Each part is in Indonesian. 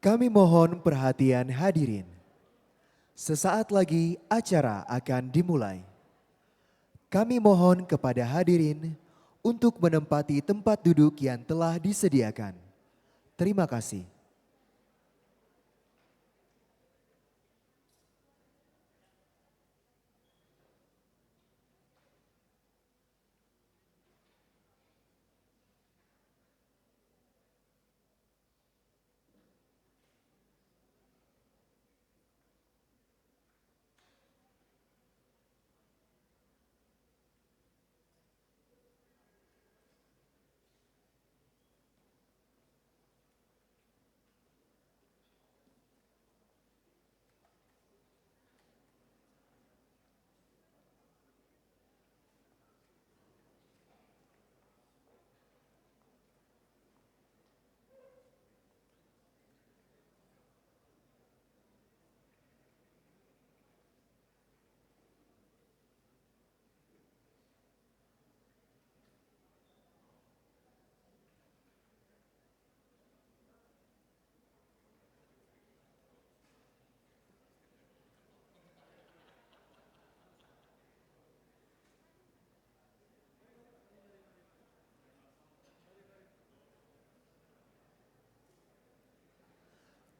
Kami mohon perhatian hadirin. Sesaat lagi acara akan dimulai. Kami mohon kepada hadirin untuk menempati tempat duduk yang telah disediakan. Terima kasih.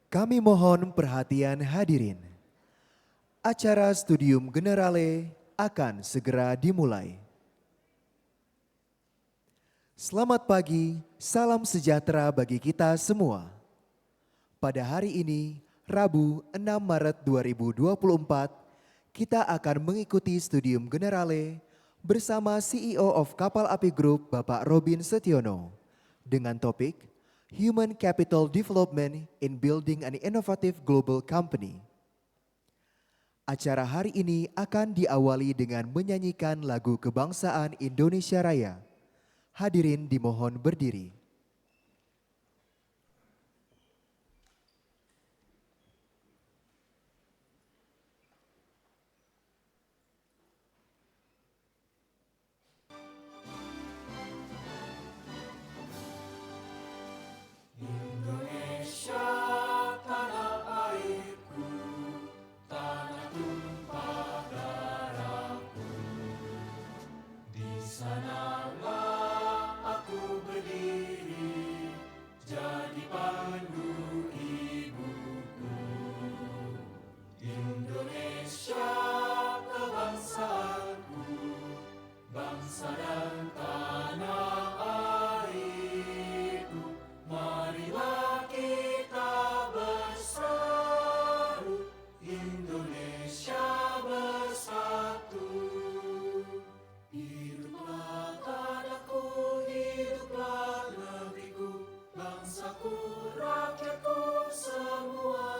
Kami mohon perhatian hadirin. Acara Studium Generale akan segera dimulai. Selamat pagi, salam sejahtera bagi kita semua. Pada hari ini, Rabu 6 Maret 2024, kita akan mengikuti Studium Generale bersama CEO of Kapal Api Group Bapak Robin Setiono dengan topik Human Capital Development in Building an Innovative Global Company. Acara hari ini akan diawali dengan menyanyikan lagu kebangsaan Indonesia Raya. Hadirin dimohon berdiri. Indonesia tanah airku, tanah tumpah darahku. Di sanalah aku berdiri, jadi pandu ibuku. Indonesia kebangsaanku, bangsa dan tanah airku. Marilah kita berseru, Indonesia bersatu. Hiduplah tanahku, hiduplah negeriku, bangsaku, rakyatku semuanya.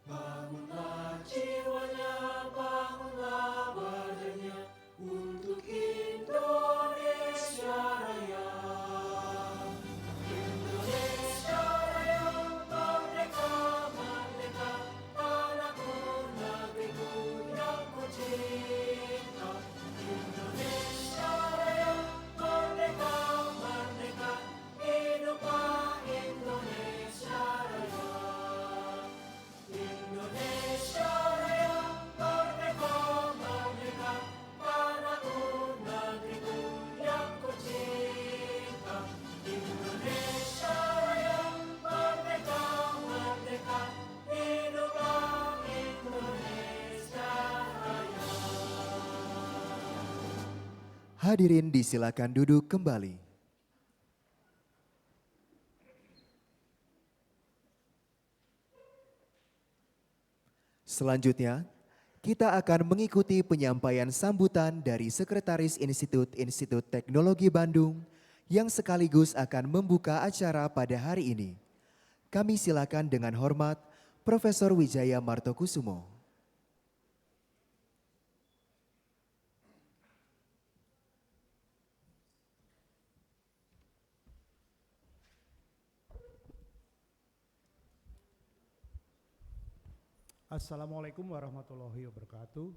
Bangunlah jiwanya, bangunlah badannya, untuk Indonesia Raya. Indonesia Raya, merdeka, merdeka, tanahku, negeriku yang ku cinta. Indonesia Raya, merdeka, merdeka, hiduplah Indonesia Raya. Indonesia Raya, merdeka, merdeka, tanahku, negeriku yang ku cinta. Indonesia Raya, merdeka, merdeka, hiduplah Indonesia Raya. Hadirin disilakan duduk kembali. Selanjutnya, kita akan mengikuti penyampaian sambutan dari Sekretaris Institut Teknologi Bandung yang sekaligus akan membuka acara pada hari ini. Kami silakan dengan hormat Profesor Wijaya Martokusumo. Assalamualaikum warahmatullahi wabarakatuh.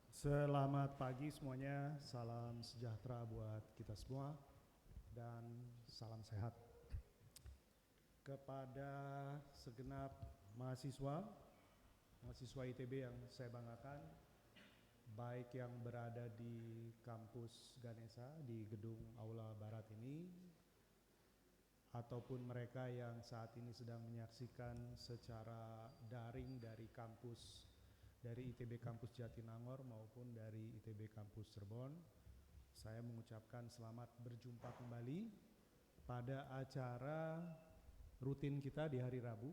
Selamat pagi semuanya, salam sejahtera buat kita semua dan salam sehat. kepada segenap mahasiswa ITB yang saya banggakan, baik yang berada di kampus Ganesha di gedung Aula Barat ini, ataupun mereka yang saat ini sedang menyaksikan secara daring dari ITB kampus Jatinangor maupun dari ITB kampus Cirebon. Saya mengucapkan selamat berjumpa kembali pada acara rutin kita di hari Rabu,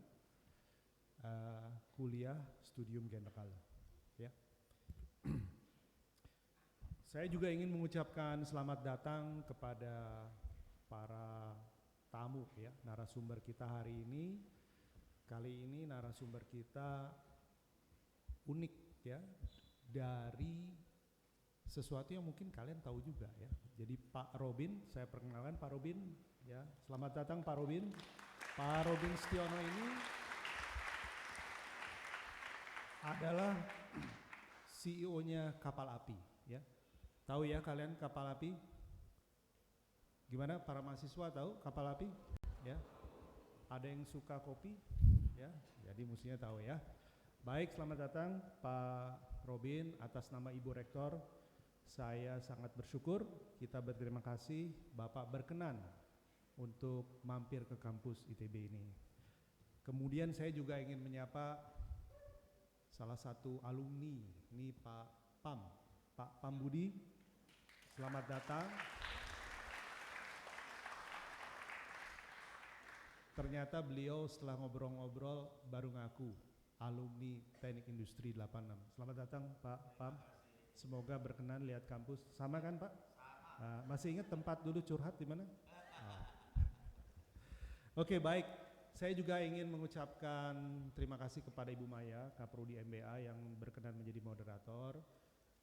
kuliah Studium General. Ya. Saya juga ingin mengucapkan selamat datang kepada para tamu ya, narasumber kita hari ini. Kali ini narasumber kita unik ya, dari sesuatu yang mungkin kalian tahu juga ya. Jadi Pak Robin, saya perkenalkan Pak Robin ya. Selamat datang Pak Robin. Pak Robin Setiono ini adalah CEO-nya Kapal Api ya. Tahu ya kalian Kapal Api? Gimana para mahasiswa tahu Kapal Api? Ya. Ada yang suka kopi? Ya, jadi mestinya tahu ya. Baik, selamat datang Pak Robin. Atas nama Ibu Rektor, saya sangat bersyukur, kita berterima kasih Bapak berkenan untuk mampir ke kampus ITB ini. Kemudian saya juga ingin menyapa salah satu alumni, ini Pak Pam Budi, selamat datang. Ternyata beliau setelah ngobrol-ngobrol baru ngaku alumni Teknik Industri 86. Selamat datang Pak Pam. Semoga berkenan lihat kampus. Sama kan Pak? Masih ingat tempat dulu curhat di mana? Oke, baik. Saya juga ingin mengucapkan terima kasih kepada Ibu Maya, Kaprodi MBA yang berkenan menjadi moderator.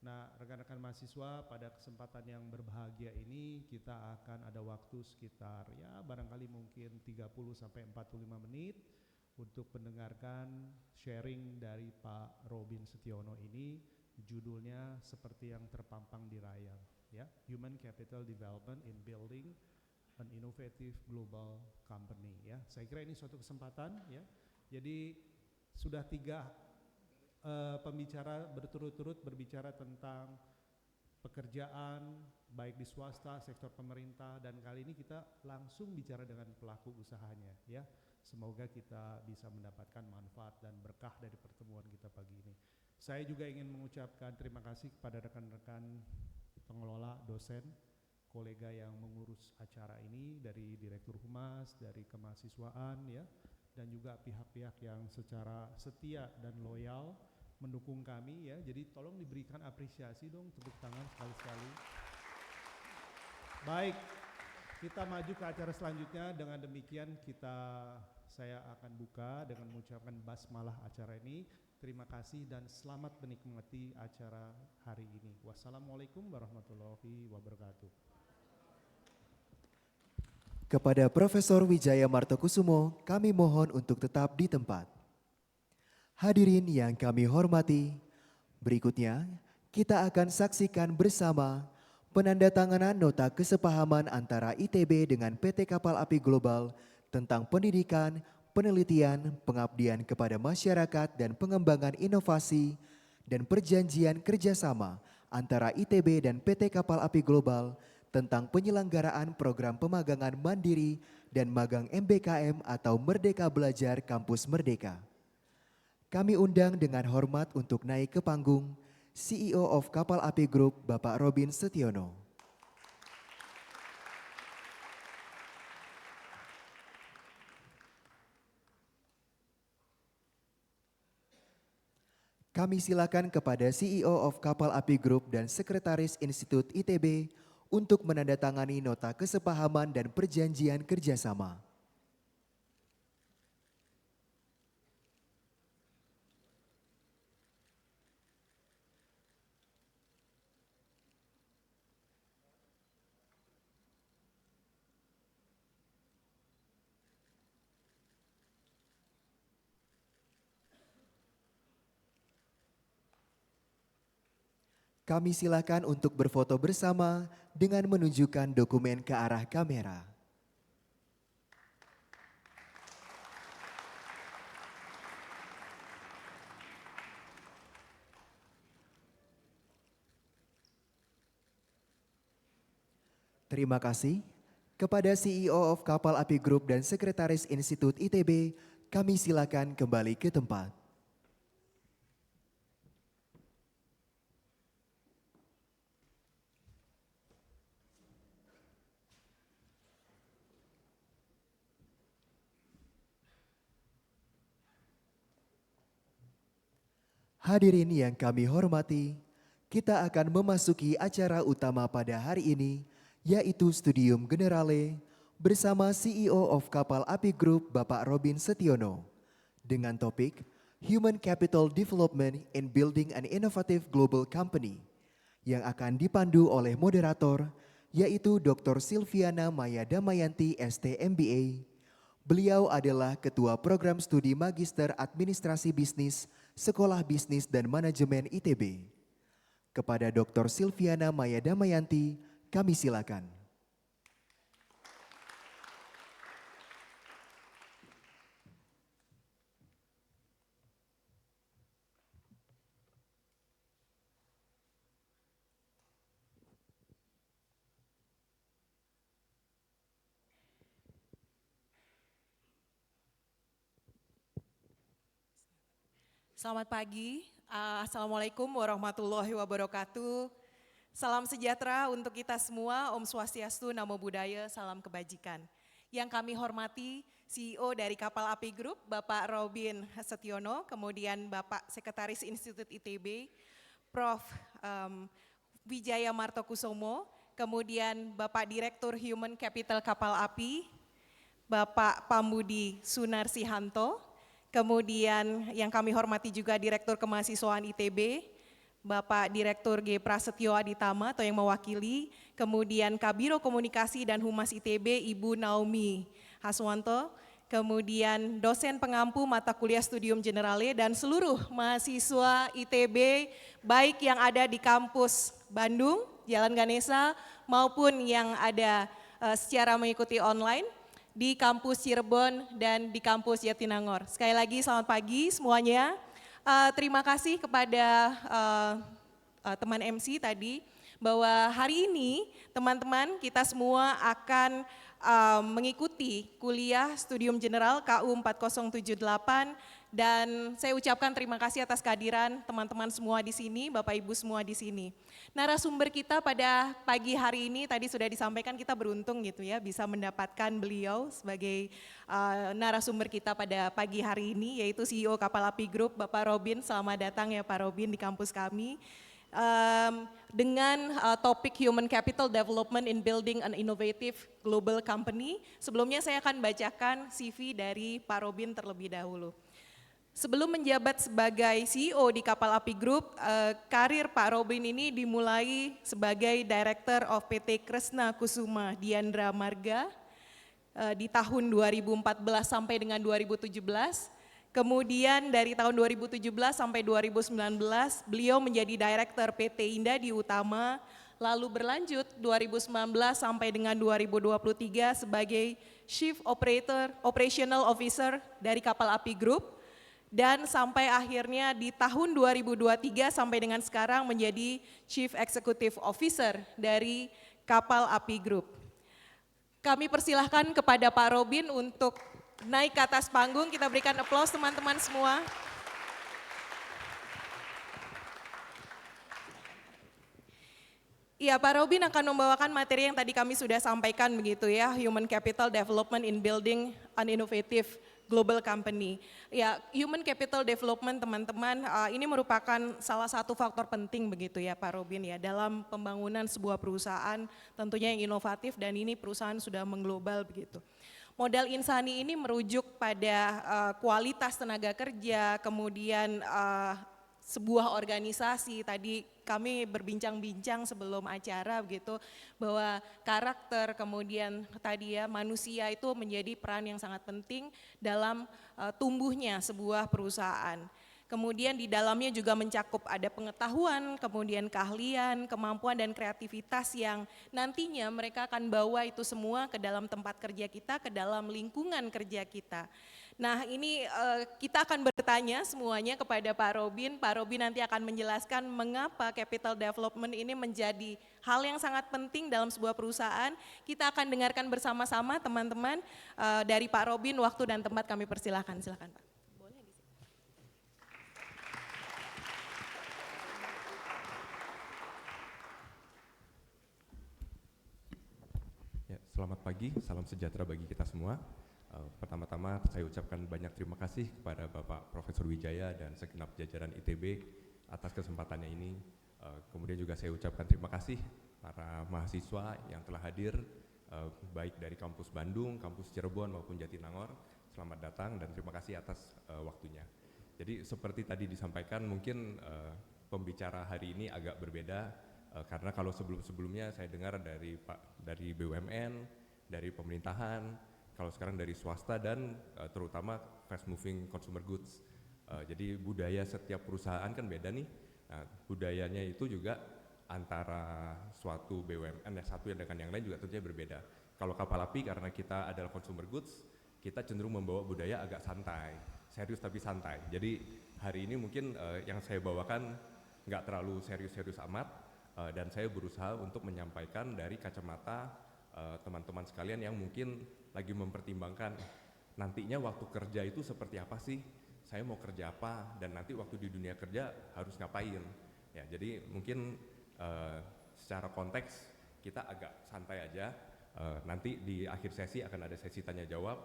Nah, rekan-rekan mahasiswa, pada kesempatan yang berbahagia ini kita akan ada waktu sekitar ya barangkali mungkin 30 sampai 45 menit untuk mendengarkan sharing dari Pak Robin Setiono ini. Judulnya seperti yang terpampang di layar ya, Human Capital Development in Building an Innovative Global Company ya. Saya kira ini suatu kesempatan ya. Jadi sudah 3 pembicara berturut-turut berbicara tentang pekerjaan baik di swasta, sektor pemerintah, dan kali ini kita langsung bicara dengan pelaku usahanya ya. Semoga kita bisa mendapatkan manfaat dan berkah dari pertemuan kita pagi ini. Saya juga ingin mengucapkan terima kasih kepada rekan-rekan pengelola, dosen, kolega yang mengurus acara ini, dari Direktur Humas, dari kemahasiswaan ya, dan juga pihak-pihak yang secara setia dan loyal mendukung kami ya. Jadi tolong diberikan apresiasi dong, tepuk tangan sekali-sekali. Baik, kita maju ke acara selanjutnya. Dengan demikian saya akan buka dengan mengucapkan basmalah acara ini. Terima kasih dan selamat menikmati acara hari ini. Wassalamualaikum warahmatullahi wabarakatuh. Kepada Profesor Wijaya Martokusumo, kami mohon untuk tetap di tempat. Hadirin yang kami hormati, berikutnya kita akan saksikan bersama penandatanganan nota kesepahaman antara ITB dengan PT Kapal Api Global tentang pendidikan, penelitian, pengabdian kepada masyarakat dan pengembangan inovasi, dan perjanjian kerjasama antara ITB dan PT Kapal Api Global tentang penyelenggaraan program pemagangan mandiri dan magang MBKM atau Merdeka Belajar Kampus Merdeka. Kami undang dengan hormat untuk naik ke panggung CEO of Kapal Api Group, Bapak Robin Setiono. Kami silakan kepada CEO of Kapal Api Group dan Sekretaris Institut ITB untuk menandatangani nota kesepahaman dan perjanjian kerjasama. Kami silakan untuk berfoto bersama dengan menunjukkan dokumen ke arah kamera. Terima kasih kepada CEO of Kapal Api Group dan Sekretaris Institut ITB, kami silakan kembali ke tempat. Hadirin yang kami hormati, kita akan memasuki acara utama pada hari ini, yaitu Studium Generale bersama CEO of Kapal Api Group Bapak Robin Setiono dengan topik Human Capital Development in Building an Innovative Global Company yang akan dipandu oleh moderator yaitu Dr. Silviana Maya Damayanti ST MBA. Beliau adalah Ketua Program Studi Magister Administrasi Bisnis Sekolah Bisnis dan Manajemen ITB. Kepada Dr. Silviana Maya Damayanti, kami silakan. Selamat pagi, Assalamualaikum warahmatullahi wabarakatuh. Salam sejahtera untuk kita semua, Om Swastiastu, Namo Buddhaya, salam kebajikan. Yang kami hormati CEO dari Kapal Api Group, Bapak Robin Setiono, kemudian Bapak Sekretaris Institut ITB, Prof. Wijaya Martokusumo, kemudian Bapak Direktur Human Capital Kapal Api, Bapak Pambudi Sunarsihanto, kemudian yang kami hormati juga Direktur Kemahasiswaan ITB, Bapak Direktur G. Prasetyo Aditama atau yang mewakili, kemudian Kabiro Komunikasi dan Humas ITB Ibu Naomi Haswanto, kemudian dosen pengampu mata kuliah Studium Generale dan seluruh mahasiswa ITB baik yang ada di kampus Bandung, Jalan Ganesa maupun yang ada secara mengikuti online di kampus Cirebon dan di kampus Jatinangor. Sekali lagi selamat pagi semuanya. Terima kasih kepada teman MC tadi bahwa hari ini teman-teman kita semua akan mengikuti kuliah Studium General KU 4078 dan saya ucapkan terima kasih atas kehadiran teman-teman semua di sini, Bapak Ibu semua di sini. Narasumber kita pada pagi hari ini tadi sudah disampaikan kita beruntung gitu ya bisa mendapatkan beliau sebagai narasumber kita pada pagi hari ini yaitu CEO Kapal Api Group Bapak Robin. Selamat datang ya Pak Robin di kampus kami. Dengan topik Human Capital Development in Building an Innovative Global Company. Sebelumnya saya akan bacakan CV dari Pak Robin terlebih dahulu. Sebelum menjabat sebagai CEO di Kapal Api Group, karir Pak Robin ini dimulai sebagai Director of PT Kresna Kusuma Diandra Marga di tahun 2014 sampai dengan 2017. Kemudian dari tahun 2017 sampai 2019 beliau menjadi Director PT Indadi Utama, lalu berlanjut 2019 sampai dengan 2023 sebagai Chief Operational Officer dari Kapal Api Group. Dan sampai akhirnya di tahun 2023 sampai dengan sekarang menjadi Chief Executive Officer dari Kapal Api Group. Kami persilahkan kepada Pak Robin untuk naik ke atas panggung, kita berikan aplaus teman-teman semua. Iya, Pak Robin akan membawakan materi yang tadi kami sudah sampaikan begitu ya, Human Capital Development in Building an Innovative Global Company. Ya, human capital development teman-teman ini merupakan salah satu faktor penting begitu ya Pak Robin ya dalam pembangunan sebuah perusahaan tentunya yang inovatif dan ini perusahaan sudah mengglobal begitu. Modal insani ini merujuk pada kualitas tenaga kerja, kemudian sebuah organisasi. Tadi kami berbincang-bincang sebelum acara begitu bahwa karakter kemudian tadi ya manusia itu menjadi peran yang sangat penting dalam tumbuhnya sebuah perusahaan. Kemudian di dalamnya juga mencakup ada pengetahuan, kemudian keahlian, kemampuan dan kreativitas yang nantinya mereka akan bawa itu semua ke dalam tempat kerja kita, ke dalam lingkungan kerja kita. Nah ini kita akan bertanya semuanya kepada Pak Robin. Pak Robin nanti akan menjelaskan mengapa capital development ini menjadi hal yang sangat penting dalam sebuah perusahaan. Kita akan dengarkan bersama-sama teman-teman dari Pak Robin. Waktu dan tempat kami persilahkan. Silakan Pak. Ya, selamat pagi, salam sejahtera bagi kita semua. Pertama-tama saya ucapkan banyak terima kasih kepada Bapak Profesor Wijaya dan segenap jajaran ITB atas kesempatannya ini. Kemudian juga saya ucapkan terima kasih para mahasiswa yang telah hadir, baik dari kampus Bandung, kampus Cirebon maupun Jatinangor. Selamat datang dan terima kasih atas waktunya. Jadi seperti tadi disampaikan, mungkin pembicara hari ini agak berbeda, karena kalau sebelum-sebelumnya saya dengar dari BUMN, dari pemerintahan, kalau sekarang dari swasta dan terutama fast moving consumer goods. Jadi budaya setiap perusahaan kan beda nih. Nah, budayanya itu juga antara suatu BUMN yang satu dengan yang lain juga tentunya berbeda. Kalau kapal api karena kita adalah consumer goods, kita cenderung membawa budaya agak santai, serius tapi santai. Jadi hari ini mungkin yang saya bawakan nggak terlalu serius-serius amat, dan saya berusaha untuk menyampaikan dari kacamata teman-teman sekalian yang mungkin lagi mempertimbangkan nantinya waktu kerja itu seperti apa sih, saya mau kerja apa, dan nanti waktu di dunia kerja harus ngapain. Ya, jadi mungkin secara konteks kita agak santai aja. Nanti di akhir sesi akan ada sesi tanya jawab,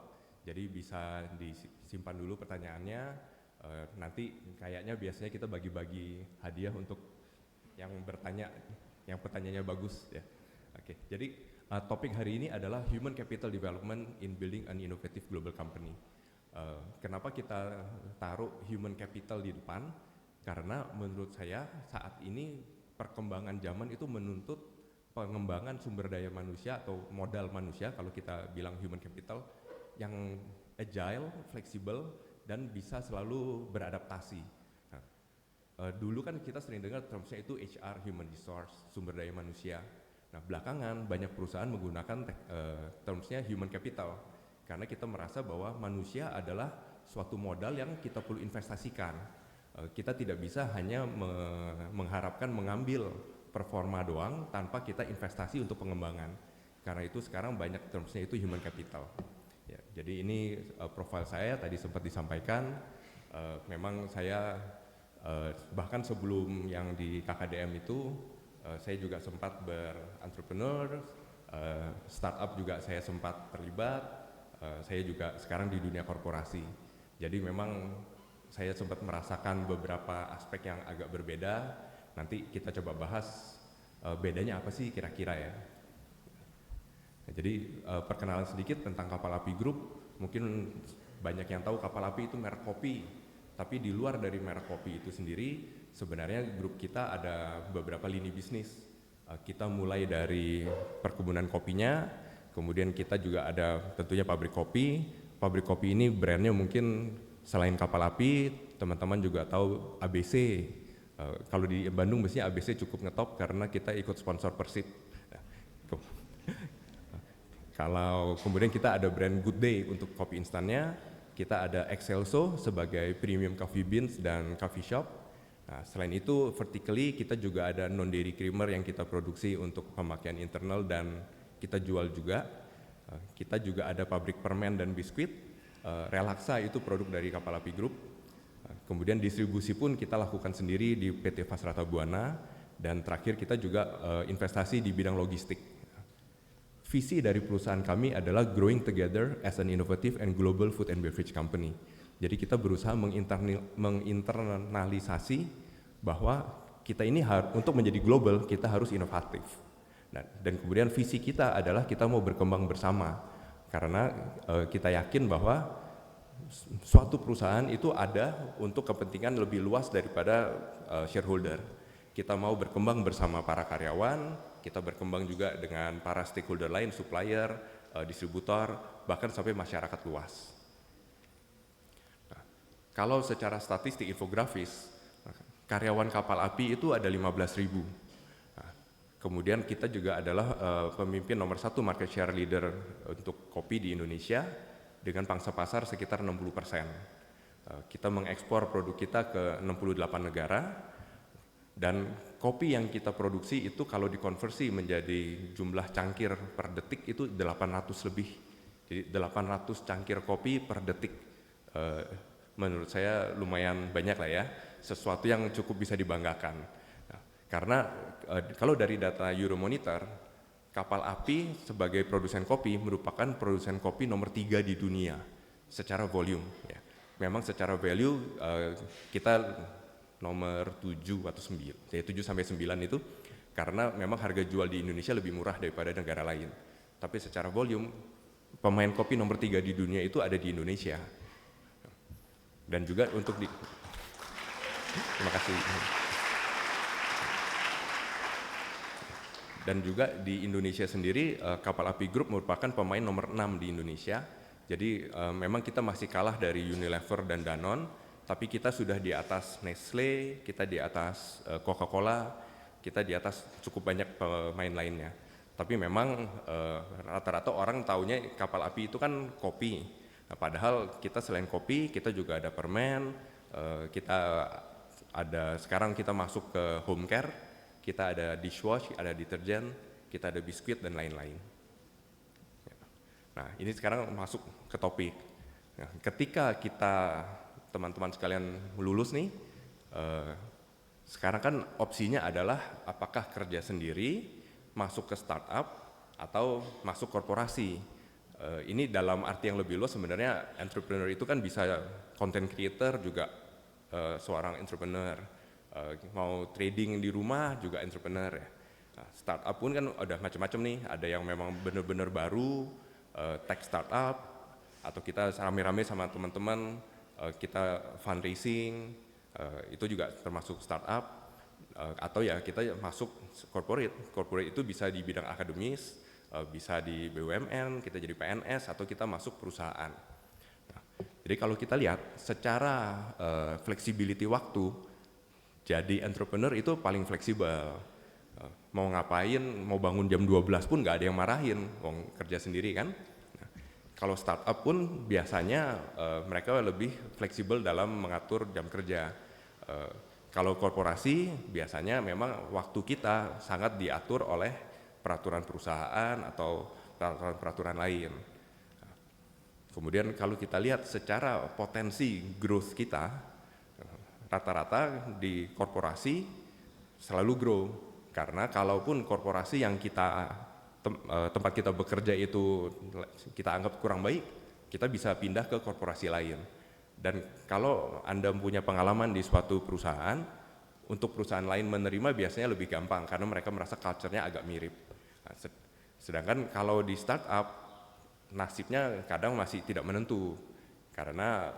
jadi bisa disimpan dulu pertanyaannya. Nanti kayaknya biasanya kita bagi-bagi hadiah untuk yang bertanya, yang pertanyaannya bagus ya. Oke, jadi topik hari ini adalah Human Capital Development in Building an Innovative Global Company. Kenapa kita taruh human capital di depan? Karena menurut saya saat ini perkembangan zaman itu menuntut pengembangan sumber daya manusia atau modal manusia, kalau kita bilang human capital, yang agile, fleksibel, dan bisa selalu beradaptasi. Dulu kan kita sering dengar termnya itu HR, human resource, sumber daya manusia. Nah, belakangan banyak perusahaan menggunakan termnya human capital karena kita merasa bahwa manusia adalah suatu modal yang kita perlu investasikan. Kita tidak bisa hanya mengharapkan mengambil performa doang tanpa kita investasi untuk pengembangan. Karena itu sekarang banyak termnya itu human capital. Ya, jadi ini profil saya tadi sempat disampaikan. Memang saya bahkan sebelum yang di KKDM itu saya juga sempat berentrepreneur, startup juga saya sempat terlibat. Saya juga sekarang di dunia korporasi. Jadi memang saya sempat merasakan beberapa aspek yang agak berbeda. Nanti kita coba bahas bedanya apa sih kira-kira ya. Nah, jadi perkenalan sedikit tentang Kapal Api Group. Mungkin banyak yang tahu Kapal Api itu merek kopi. Tapi di luar dari merek kopi itu sendiri, sebenarnya grup kita ada beberapa lini bisnis. Kita mulai dari perkebunan kopinya, kemudian kita juga ada tentunya pabrik kopi. Pabrik kopi ini brandnya mungkin selain Kapal Api, teman-teman juga tahu ABC. Kalau di Bandung biasanya ABC cukup ngetop karena kita ikut sponsor Persib. Kalau kemudian kita ada brand Good Day untuk kopi instannya, kita ada Excelso sebagai premium coffee beans dan coffee shop. Nah, selain itu vertically kita juga ada non dairy creamer yang kita produksi untuk pemakaian internal dan kita jual juga. Kita juga ada pabrik permen dan biskuit. Relaxa itu produk dari Kapal Api Group. Kemudian distribusi pun kita lakukan sendiri di PT Fasrata Buana, dan terakhir kita juga investasi di bidang logistik. Visi dari perusahaan kami adalah growing together as an innovative and global food and beverage company. Jadi kita berusaha menginternalisasi bahwa kita ini untuk menjadi global kita harus inovatif. Nah, dan kemudian visi kita adalah kita mau berkembang bersama karena kita yakin bahwa suatu perusahaan itu ada untuk kepentingan lebih luas daripada shareholder. Kita mau berkembang bersama para karyawan, kita berkembang juga dengan para stakeholder lain, supplier, distributor, bahkan sampai masyarakat luas. Nah, kalau secara statistik infografis, karyawan Kapal Api itu ada 15.000. Nah, kemudian kita juga adalah pemimpin nomor 1 market share leader untuk kopi di Indonesia dengan pangsa pasar sekitar 60%. Kita mengekspor produk kita ke 68 negara. Dan kopi yang kita produksi itu kalau dikonversi menjadi jumlah cangkir per detik itu 800 lebih. Jadi 800 cangkir kopi per detik. Menurut saya lumayan banyak lah ya, sesuatu yang cukup bisa dibanggakan. Nah, karena kalau dari data Euromonitor, kapal api sebagai produsen kopi merupakan produsen kopi nomor 3 di dunia secara volume. Ya. Memang secara value kita nomor 7 atau 9, jadi 7 sampai 9 itu karena memang harga jual di Indonesia lebih murah daripada negara lain. Tapi secara volume, pemain kopi nomor 3 di dunia itu ada di Indonesia. Dan juga untuk terima kasih. Dan juga di Indonesia sendiri, Kapal Api Group merupakan pemain nomor 6 di Indonesia. Jadi memang kita masih kalah dari Unilever dan Danone, tapi kita sudah di atas Nestle, kita di atas Coca-Cola, kita di atas cukup banyak pemain lainnya. Tapi memang rata-rata orang taunya kapal api itu kan kopi. Nah, padahal kita selain kopi, kita juga ada permen, kita ada sekarang kita masuk ke home care, kita ada dishwash, ada deterjen, kita ada biskuit dan lain-lain. Nah, ini sekarang masuk ke topik. Nah, ketika kita teman-teman sekalian lulus nih, sekarang kan opsinya adalah apakah kerja sendiri, masuk ke startup, atau masuk korporasi. Ini dalam arti yang lebih luas sebenarnya entrepreneur itu kan bisa content creator juga seorang entrepreneur, mau trading di rumah juga entrepreneur ya. Nah, startup pun kan udah macam-macam nih, ada yang memang benar-benar baru, tech startup, atau kita rame-rame sama teman-teman, kita fundraising, itu juga termasuk startup, atau ya kita masuk corporate itu bisa di bidang akademis, bisa di BUMN, kita jadi PNS, atau kita masuk perusahaan. Nah, jadi kalau kita lihat secara flexibility waktu, jadi entrepreneur itu paling fleksibel. Mau ngapain, mau bangun jam 12 pun nggak ada yang marahin, wong kerja sendiri kan. Kalau startup pun biasanya mereka lebih fleksibel dalam mengatur jam kerja. Kalau korporasi biasanya memang waktu kita sangat diatur oleh peraturan perusahaan atau peraturan lain. Kemudian kalau kita lihat secara potensi growth kita, rata-rata di korporasi selalu grow. Karena kalaupun korporasi yang kita tempat kita bekerja itu kita anggap kurang baik, kita bisa pindah ke korporasi lain. Dan kalau Anda punya pengalaman di suatu perusahaan, untuk perusahaan lain menerima biasanya lebih gampang karena mereka merasa culture-nya agak mirip. Nah, sedangkan kalau di startup, nasibnya kadang masih tidak menentu karena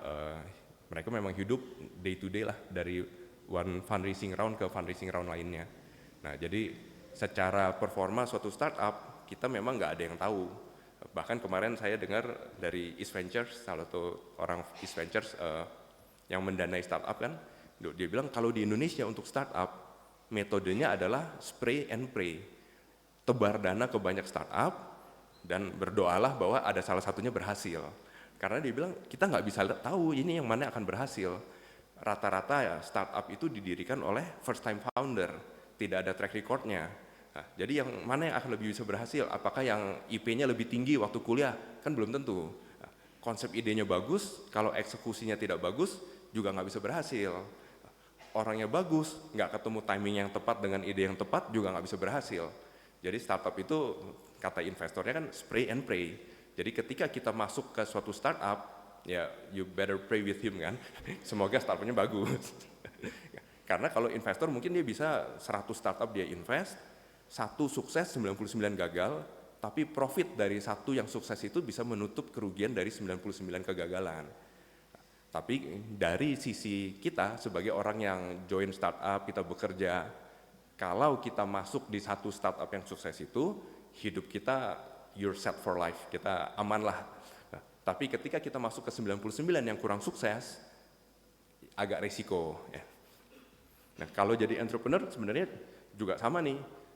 mereka memang hidup day to day lah, dari one fundraising round ke fundraising round lainnya. Nah, jadi secara performa suatu startup kita memang nggak ada yang tahu. Bahkan kemarin saya dengar dari East Ventures, salah satu orang East Ventures yang mendanai startup kan, dia bilang kalau di Indonesia untuk startup metodenya adalah spray and pray, tebar dana ke banyak startup dan berdoalah bahwa ada salah satunya berhasil. Karena dia bilang kita nggak bisa tahu ini yang mana akan berhasil. Rata-rata ya startup itu didirikan oleh first time founder, tidak ada track recordnya. Nah, jadi yang mana yang akan lebih bisa berhasil? Apakah yang IP-nya lebih tinggi waktu kuliah? Kan belum tentu. Nah, konsep idenya bagus, kalau eksekusinya tidak bagus juga nggak bisa berhasil. Orangnya bagus, nggak ketemu timing yang tepat dengan ide yang tepat juga nggak bisa berhasil. Jadi startup itu kata investornya kan spray and pray. Jadi ketika kita masuk ke suatu startup, ya you better pray with him kan. Semoga startupnya bagus. Karena kalau investor mungkin dia bisa 100 startup dia invest, satu sukses, 99 gagal, tapi profit dari satu yang sukses itu bisa menutup kerugian dari 99 kegagalan. Tapi dari sisi kita sebagai orang yang join startup, kita bekerja, kalau kita masuk di satu startup yang sukses itu, hidup kita you're set for life, kita aman lah. Nah, tapi ketika kita masuk ke 99 yang kurang sukses, agak resiko. Ya. Nah, kalau jadi entrepreneur sebenarnya juga sama nih.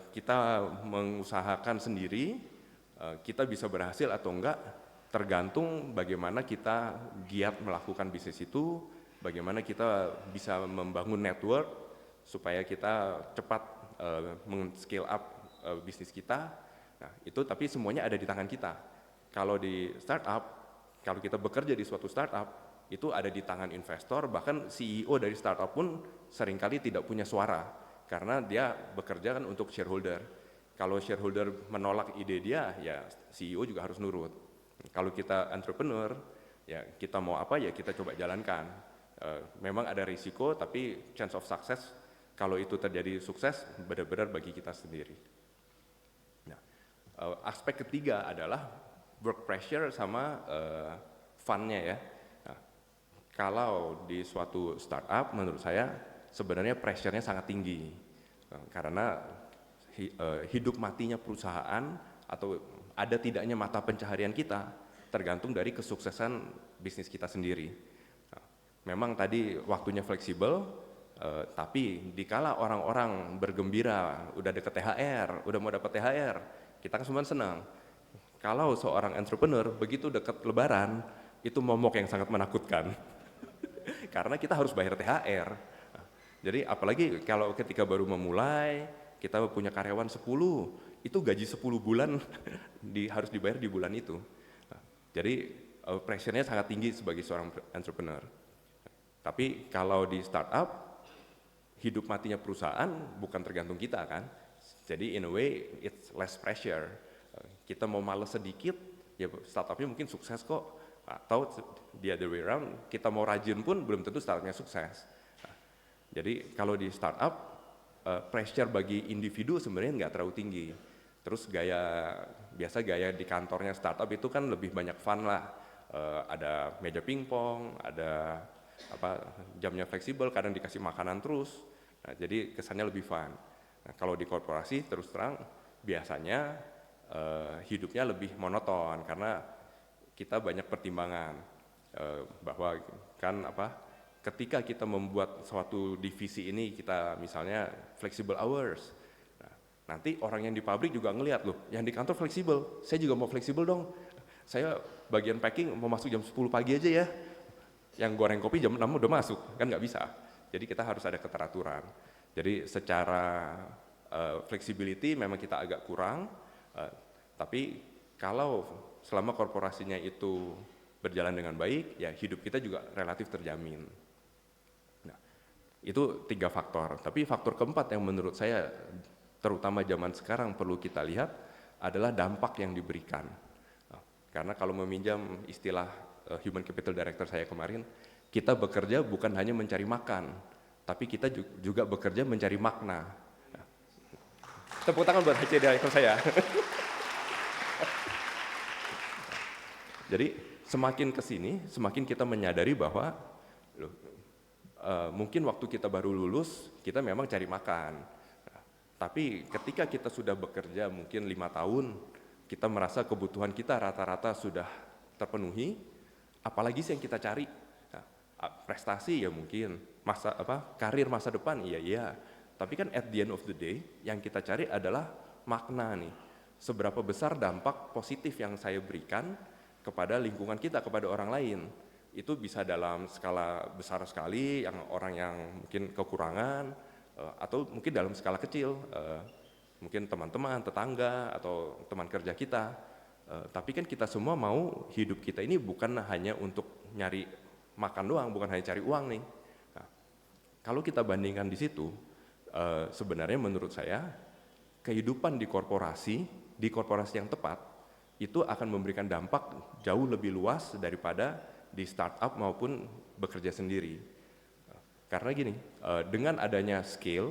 Kita mengusahakan sendiri, kita bisa berhasil atau enggak tergantung bagaimana kita giat melakukan bisnis itu, bagaimana kita bisa membangun network supaya kita cepat men-scale up bisnis kita. Nah, itu tapi semuanya ada di tangan kita. Kalau di startup, kalau kita bekerja di suatu startup, itu ada di tangan investor, bahkan CEO dari startup pun seringkali tidak punya suara, karena dia bekerja kan untuk shareholder. Kalau shareholder menolak ide dia, ya CEO juga harus nurut. Kalau kita entrepreneur, ya kita mau apa ya kita coba jalankan. Memang ada risiko, tapi chance of success, kalau itu terjadi sukses, benar-benar bagi kita sendiri. Nah, aspek ketiga adalah work pressure sama fun-nya ya. Nah, kalau di suatu startup menurut saya sebenarnya pressure-nya sangat tinggi. Karena hidup matinya perusahaan atau ada tidaknya mata pencaharian kita tergantung dari kesuksesan bisnis kita sendiri. Nah, memang tadi waktunya fleksibel, tapi dikala orang-orang bergembira udah deket THR, udah mau dapat THR, kita kan semua senang. Kalau seorang entrepreneur begitu dekat lebaran, itu momok yang sangat menakutkan. Karena kita harus bayar THR. Jadi apalagi kalau ketika baru memulai, kita punya karyawan 10, itu gaji 10 bulan harus dibayar di bulan itu. Jadi pressure-nya sangat tinggi sebagai seorang entrepreneur. Tapi kalau di startup, hidup matinya perusahaan bukan tergantung kita kan. Jadi in a way, it's less pressure. Kita mau males sedikit, ya startupnya mungkin sukses kok. Atau the other way around, kita mau rajin pun belum tentu startupnya sukses. Jadi kalau di startup, pressure bagi individu sebenarnya nggak terlalu tinggi. Terus biasa gaya di kantornya startup itu kan lebih banyak fun lah. Ada meja pingpong, ada jamnya fleksibel, kadang dikasih makanan terus. Nah, jadi kesannya lebih fun. Nah, kalau di korporasi terus terang biasanya hidupnya lebih monoton karena kita banyak pertimbangan bahwa kan ketika kita membuat suatu divisi ini kita misalnya flexible hours, nah, nanti orang yang di pabrik juga ngelihat loh, yang di kantor fleksibel, saya juga mau fleksibel dong, saya bagian packing mau masuk jam 10 pagi aja ya, yang goreng kopi jam 6 udah masuk, kan nggak bisa. Jadi kita harus ada keteraturan. Jadi secara flexibility memang kita agak kurang. Tapi kalau selama korporasinya itu berjalan dengan baik, ya hidup kita juga relatif terjamin. Nah, itu 3 faktor. Tapi faktor keempat yang menurut saya, terutama zaman sekarang perlu kita lihat, adalah dampak yang diberikan. Karena kalau meminjam istilah Human Capital Director saya kemarin, kita bekerja bukan hanya mencari makan, tapi kita juga bekerja mencari makna. Nah, tepuk tangan buat HC Director saya. Jadi semakin kesini, semakin kita menyadari bahwa mungkin waktu kita baru lulus, kita memang cari makan. Tapi ketika kita sudah bekerja mungkin 5 tahun, kita merasa kebutuhan kita rata-rata sudah terpenuhi, apalagi sih yang kita cari? Prestasi ya mungkin, karir masa depan iya. Tapi kan at the end of the day, yang kita cari adalah makna nih. Seberapa besar dampak positif yang saya berikan kepada lingkungan kita, kepada orang lain. Itu bisa dalam skala besar sekali, yang orang yang mungkin kekurangan, atau mungkin dalam skala kecil, mungkin teman-teman, tetangga, atau teman kerja kita. Tapi kan kita semua mau hidup kita ini bukan hanya untuk nyari makan doang, bukan hanya cari uang nih. Nah, kalau kita bandingkan di situ, sebenarnya menurut saya, kehidupan di korporasi yang tepat, itu akan memberikan dampak jauh lebih luas daripada di startup maupun bekerja sendiri. Karena gini, dengan adanya scale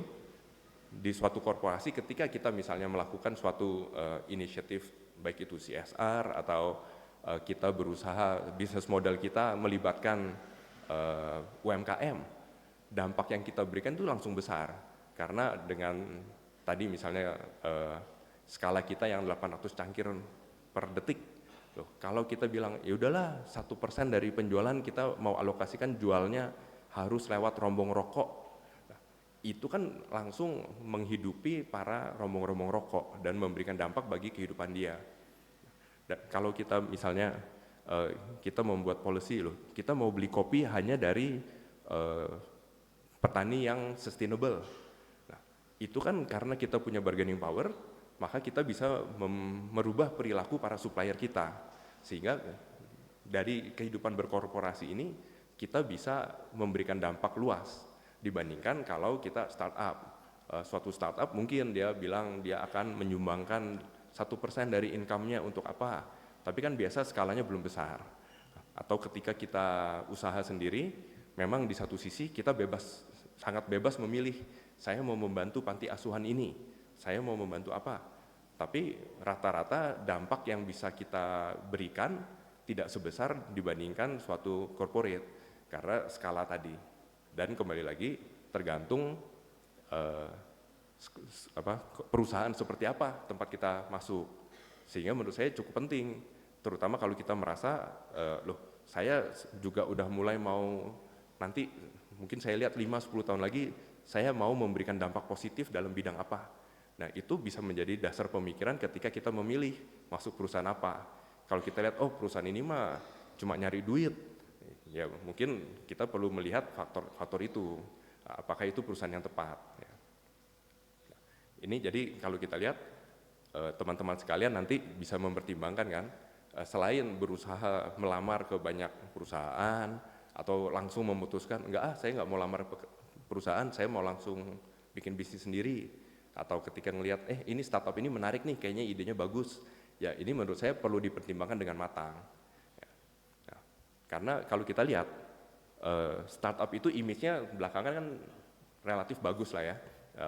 di suatu korporasi, ketika kita misalnya melakukan suatu inisiatif, baik itu CSR atau kita berusaha bisnis model kita melibatkan UMKM, dampak yang kita berikan itu langsung besar. Karena dengan tadi misalnya skala kita yang 800 cangkir per detik. Loh, kalau kita bilang ya udahlah 1% dari penjualan kita mau alokasikan jualnya harus lewat rombong rokok. Nah, itu kan langsung menghidupi para rombong-rombong rokok dan memberikan dampak bagi kehidupan dia. Dan kalau kita misalnya kita membuat policy loh, kita mau beli kopi hanya dari petani yang sustainable. Itu kan karena kita punya bargaining power, maka kita bisa merubah perilaku para supplier kita. Sehingga dari kehidupan berkorporasi ini, kita bisa memberikan dampak luas dibandingkan kalau kita startup. Suatu startup mungkin dia bilang dia akan menyumbangkan 1% dari income-nya untuk apa, tapi kan biasa skalanya belum besar. Atau ketika kita usaha sendiri, memang di satu sisi kita bebas, sangat bebas memilih, saya mau membantu panti asuhan ini, saya mau membantu apa. Tapi rata-rata dampak yang bisa kita berikan tidak sebesar dibandingkan suatu corporate, karena skala tadi. Dan kembali lagi tergantung perusahaan seperti apa tempat kita masuk. Sehingga menurut saya cukup penting, terutama kalau kita merasa, loh saya juga udah mulai mau, nanti mungkin saya lihat 5-10 tahun lagi, saya mau memberikan dampak positif dalam bidang apa. Nah itu bisa menjadi dasar pemikiran ketika kita memilih masuk perusahaan apa. Kalau kita lihat, oh perusahaan ini mah cuma nyari duit, ya mungkin kita perlu melihat faktor-faktor itu, apakah itu perusahaan yang tepat. Ya. Nah, ini jadi kalau kita lihat, teman-teman sekalian nanti bisa mempertimbangkan kan, selain berusaha melamar ke banyak perusahaan, atau langsung memutuskan, saya nggak mau lamar perusahaan, saya mau langsung bikin bisnis sendiri. Atau ketika ngelihat, ini startup ini menarik nih, kayaknya idenya bagus. Ya ini menurut saya perlu dipertimbangkan dengan matang. Ya. Nah, karena kalau kita lihat, startup itu image-nya belakangan kan relatif bagus lah ya.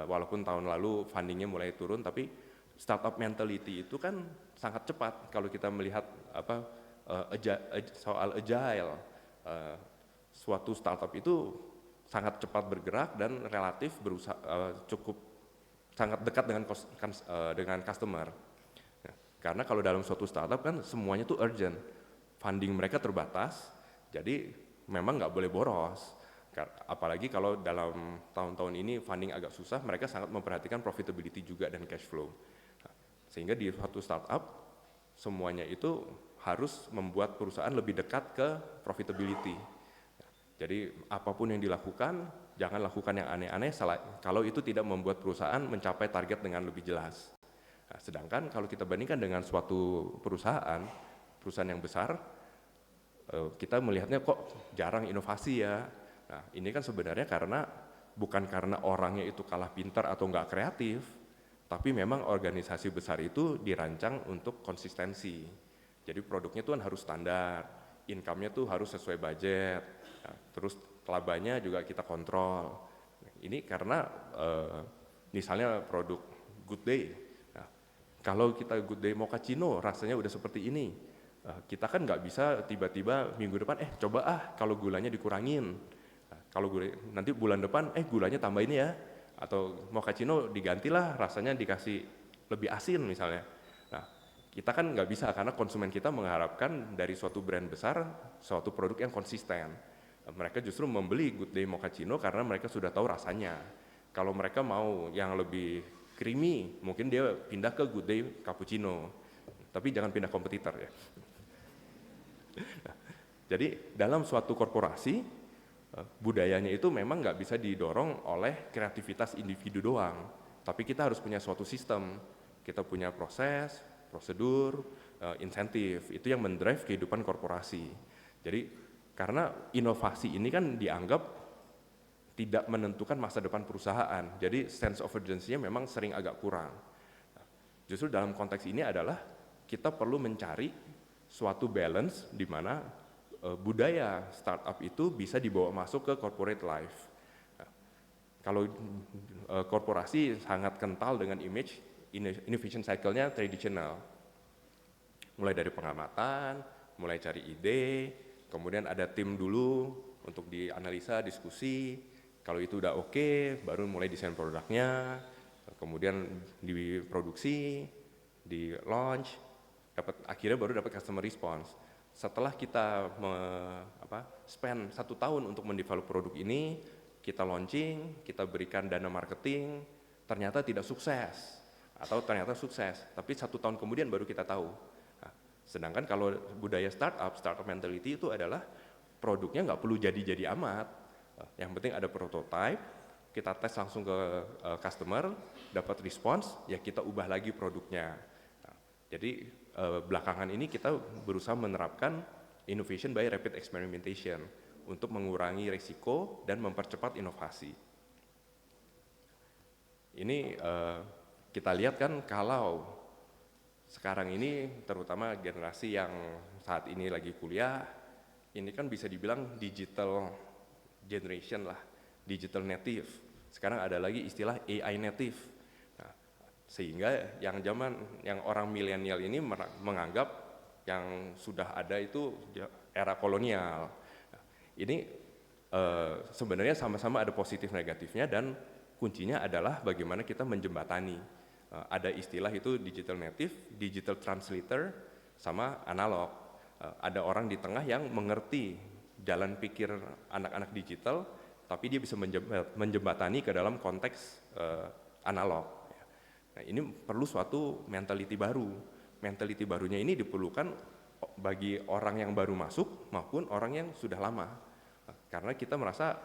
Walaupun tahun lalu funding-nya mulai turun, tapi startup mentality itu kan sangat cepat kalau kita melihat soal agile. Suatu startup itu sangat cepat bergerak dan relatif cukup sangat dekat dengan customer. Karena kalau dalam suatu startup kan semuanya tuh urgent, funding mereka terbatas, jadi memang nggak boleh boros. Apalagi kalau dalam tahun-tahun ini funding agak susah, mereka sangat memperhatikan profitability juga dan cash flow. Sehingga di suatu startup semuanya itu harus membuat perusahaan lebih dekat ke profitability. Jadi apapun yang dilakukan, jangan lakukan yang aneh-aneh kalau itu tidak membuat perusahaan mencapai target dengan lebih jelas. Nah, sedangkan kalau kita bandingkan dengan suatu perusahaan yang besar, kita melihatnya kok jarang inovasi ya. Nah ini kan sebenarnya bukan karena orangnya itu kalah pintar atau nggak kreatif, tapi memang organisasi besar itu dirancang untuk konsistensi. Jadi produknya tuh kan harus standar, income-nya tuh harus sesuai budget, nah, terus labanya juga kita kontrol. Ini karena misalnya produk Good Day, nah, kalau kita Good Day mochaccino rasanya udah seperti ini, kita kan nggak bisa tiba-tiba minggu depan coba kalau gulanya dikurangin. Kalau nanti bulan depan gulanya tambahin ya, atau mochaccino digantilah rasanya dikasih lebih asin misalnya. Nah kita kan nggak bisa karena konsumen kita mengharapkan dari suatu brand besar suatu produk yang konsisten. Mereka justru membeli Good Day mochaccino karena mereka sudah tahu rasanya. Kalau mereka mau yang lebih creamy, mungkin dia pindah ke Good Day cappuccino, tapi jangan pindah kompetitor ya. Nah, jadi dalam suatu korporasi budayanya itu memang nggak bisa didorong oleh kreativitas individu doang, tapi kita harus punya suatu sistem, kita punya proses, prosedur, insentif, itu yang mendrive kehidupan korporasi. Jadi karena inovasi ini kan dianggap tidak menentukan masa depan perusahaan, jadi sense of urgency-nya memang sering agak kurang. Justru dalam konteks ini adalah kita perlu mencari suatu balance di mana budaya startup itu bisa dibawa masuk ke corporate life. Nah, kalau korporasi sangat kental dengan image innovation cycle-nya tradisional, mulai dari pengamatan, mulai cari ide, kemudian ada tim dulu untuk dianalisa, diskusi, kalau itu udah oke, baru mulai desain produknya, kemudian diproduksi, di launch, akhirnya baru dapat customer response. Setelah kita spend 1 tahun untuk mendevelop produk ini, kita launching, kita berikan dana marketing, ternyata tidak sukses, atau ternyata sukses, tapi 1 tahun kemudian baru kita tahu. Nah, sedangkan kalau budaya startup mentality itu adalah produknya nggak perlu jadi-jadi amat, yang penting ada prototype, kita tes langsung ke customer, dapat respons, ya kita ubah lagi produknya. Nah, jadi belakangan ini kita berusaha menerapkan innovation by rapid experimentation untuk mengurangi risiko dan mempercepat inovasi. Ini kita lihat kan kalau sekarang ini terutama generasi yang saat ini lagi kuliah, ini kan bisa dibilang digital generation lah, digital native. Sekarang ada lagi istilah AI native. Nah, sehingga yang orang milenial ini menganggap yang sudah ada itu era kolonial. Nah, ini sebenarnya sama-sama ada positif negatifnya dan kuncinya adalah bagaimana kita menjembatani. Ada istilah itu digital native, digital translator, sama analog. Ada orang di tengah yang mengerti jalan pikir anak-anak digital, tapi dia bisa menjembatani ke dalam konteks analog. Nah, ini perlu suatu mentality baru. Mentality barunya ini diperlukan bagi orang yang baru masuk maupun orang yang sudah lama. Karena kita merasa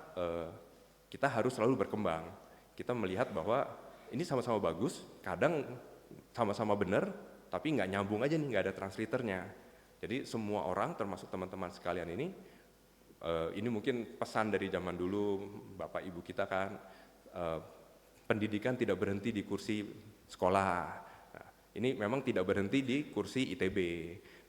kita harus selalu berkembang. Kita melihat bahwa ini sama-sama bagus, kadang sama-sama benar, tapi nggak nyambung aja nih, nggak ada translatornya. Jadi semua orang, termasuk teman-teman sekalian ini mungkin pesan dari zaman dulu, Bapak Ibu kita kan, pendidikan tidak berhenti di kursi sekolah. Nah, ini memang tidak berhenti di kursi ITB.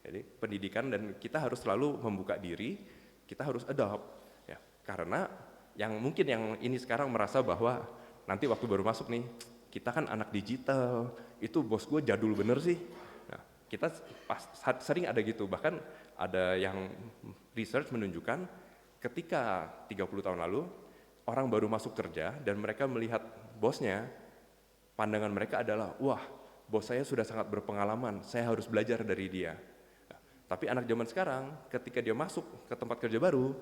Jadi pendidikan dan kita harus selalu membuka diri, kita harus adopt. Ya, karena yang mungkin yang ini sekarang merasa bahwa nanti waktu baru masuk nih, kita kan anak digital, itu bos gue jadul bener sih. Nah, kita sering ada gitu, bahkan ada yang research menunjukkan ketika 30 tahun lalu, orang baru masuk kerja dan mereka melihat bosnya, pandangan mereka adalah, wah bos saya sudah sangat berpengalaman, saya harus belajar dari dia. Nah, tapi anak zaman sekarang, ketika dia masuk ke tempat kerja baru,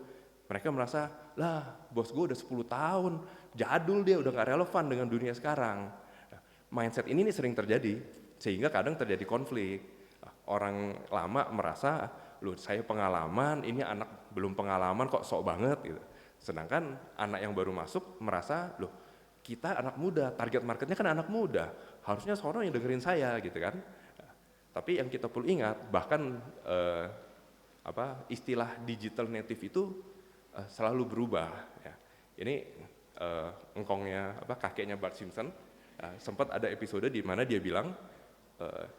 mereka merasa, lah bos gue udah 10 tahun, jadul dia, udah gak relevan dengan dunia sekarang. Nah, mindset ini nih sering terjadi, sehingga kadang terjadi konflik. Nah, orang lama merasa, loh saya pengalaman, ini anak belum pengalaman kok sok banget gitu. Sedangkan anak yang baru masuk merasa, loh kita anak muda, target marketnya kan anak muda, harusnya seorang yang dengerin saya gitu kan. Nah, tapi yang kita perlu ingat, bahkan istilah digital native itu selalu berubah. Ya. Ini kakeknya Bart Simpson, sempat ada episode di mana dia bilang,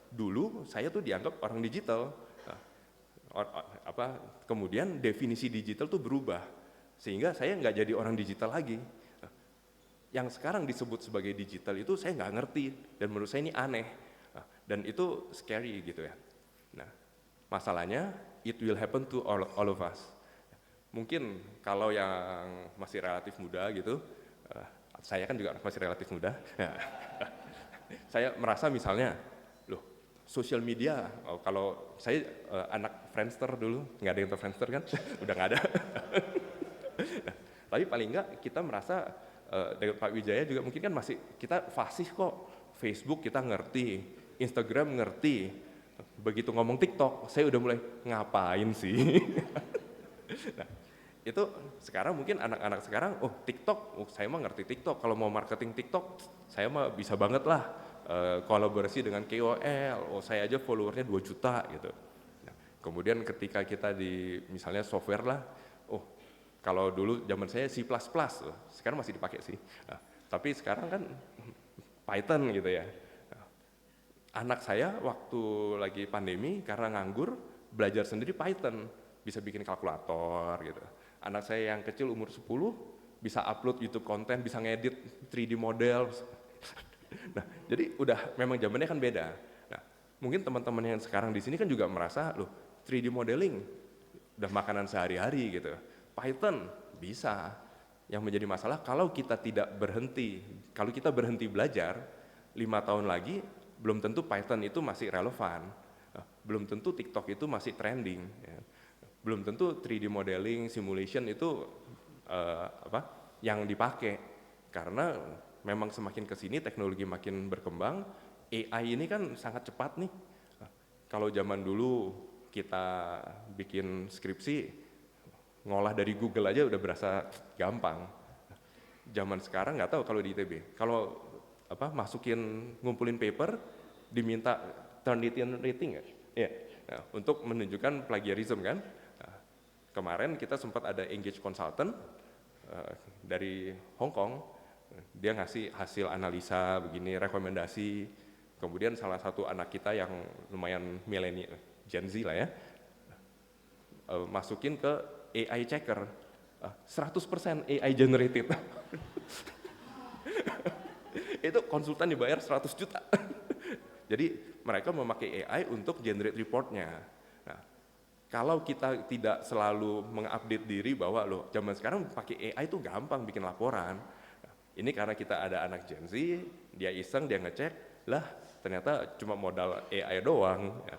dulu saya tuh dianggap orang digital. Kemudian definisi digital tuh berubah sehingga saya nggak jadi orang digital lagi. Yang sekarang disebut sebagai digital itu saya nggak ngerti dan menurut saya ini aneh dan itu scary gitu ya. Nah, masalahnya it will happen to all of us. Mungkin kalau yang masih relatif muda gitu, saya kan juga masih relatif muda. Saya merasa misalnya, sosial media, kalau saya anak Friendster dulu, nggak ada yang tahu Friendster kan, udah nggak ada. Nah, tapi paling nggak kita merasa dengan Pak Wijaya juga mungkin kan masih kita fasih kok, Facebook kita ngerti, Instagram ngerti, begitu ngomong TikTok, saya udah mulai ngapain sih? Nah, itu sekarang mungkin anak-anak sekarang, TikTok, saya mah ngerti TikTok, kalau mau marketing TikTok, saya mah bisa banget lah. Kolaborasi dengan KOL, saya aja followernya 2 juta gitu. Nah, kemudian ketika kita di misalnya software lah, kalau dulu zaman saya C++, sekarang masih dipakai sih. Nah, tapi sekarang kan Python gitu ya. Nah, anak saya waktu lagi pandemi karena nganggur belajar sendiri Python, bisa bikin kalkulator gitu. Anak saya yang kecil umur 10 bisa upload YouTube konten, bisa ngedit 3D model. Nah, jadi udah memang zamannya kan beda. Nah, mungkin teman-teman yang sekarang di sini kan juga merasa, 3D modeling udah makanan sehari-hari gitu. Python bisa. Yang menjadi masalah kalau kita tidak berhenti, kalau kita berhenti belajar, 5 tahun lagi belum tentu Python itu masih relevan. Belum tentu TikTok itu masih trending. Ya. Belum tentu 3D modeling, simulation itu yang dipakai. Karena memang semakin ke sini teknologi makin berkembang, AI ini kan sangat cepat nih. Kalau zaman dulu kita bikin skripsi, ngolah dari Google aja udah berasa gampang. zaman sekarang nggak tahu kalau di ITB. Kalau masukin ngumpulin paper diminta Turnitin rating nggak? Iya. Nah, untuk menunjukkan plagiarism kan. Nah, kemarin kita sempat ada engage consultant dari Hong Kong, dia ngasih hasil analisa begini, rekomendasi. Kemudian salah satu anak kita yang lumayan milenial, Gen Z lah ya, masukin ke AI checker, 100% AI generated. Itu konsultan dibayar 100 juta. Jadi mereka memakai AI untuk generate reportnya. Nah, kalau kita tidak selalu mengupdate diri bahwa loh zaman sekarang pakai AI itu gampang bikin laporan. Nah, ini karena kita ada anak Gen Z, dia iseng, dia ngecek, lah ternyata cuma modal AI doang. Ya.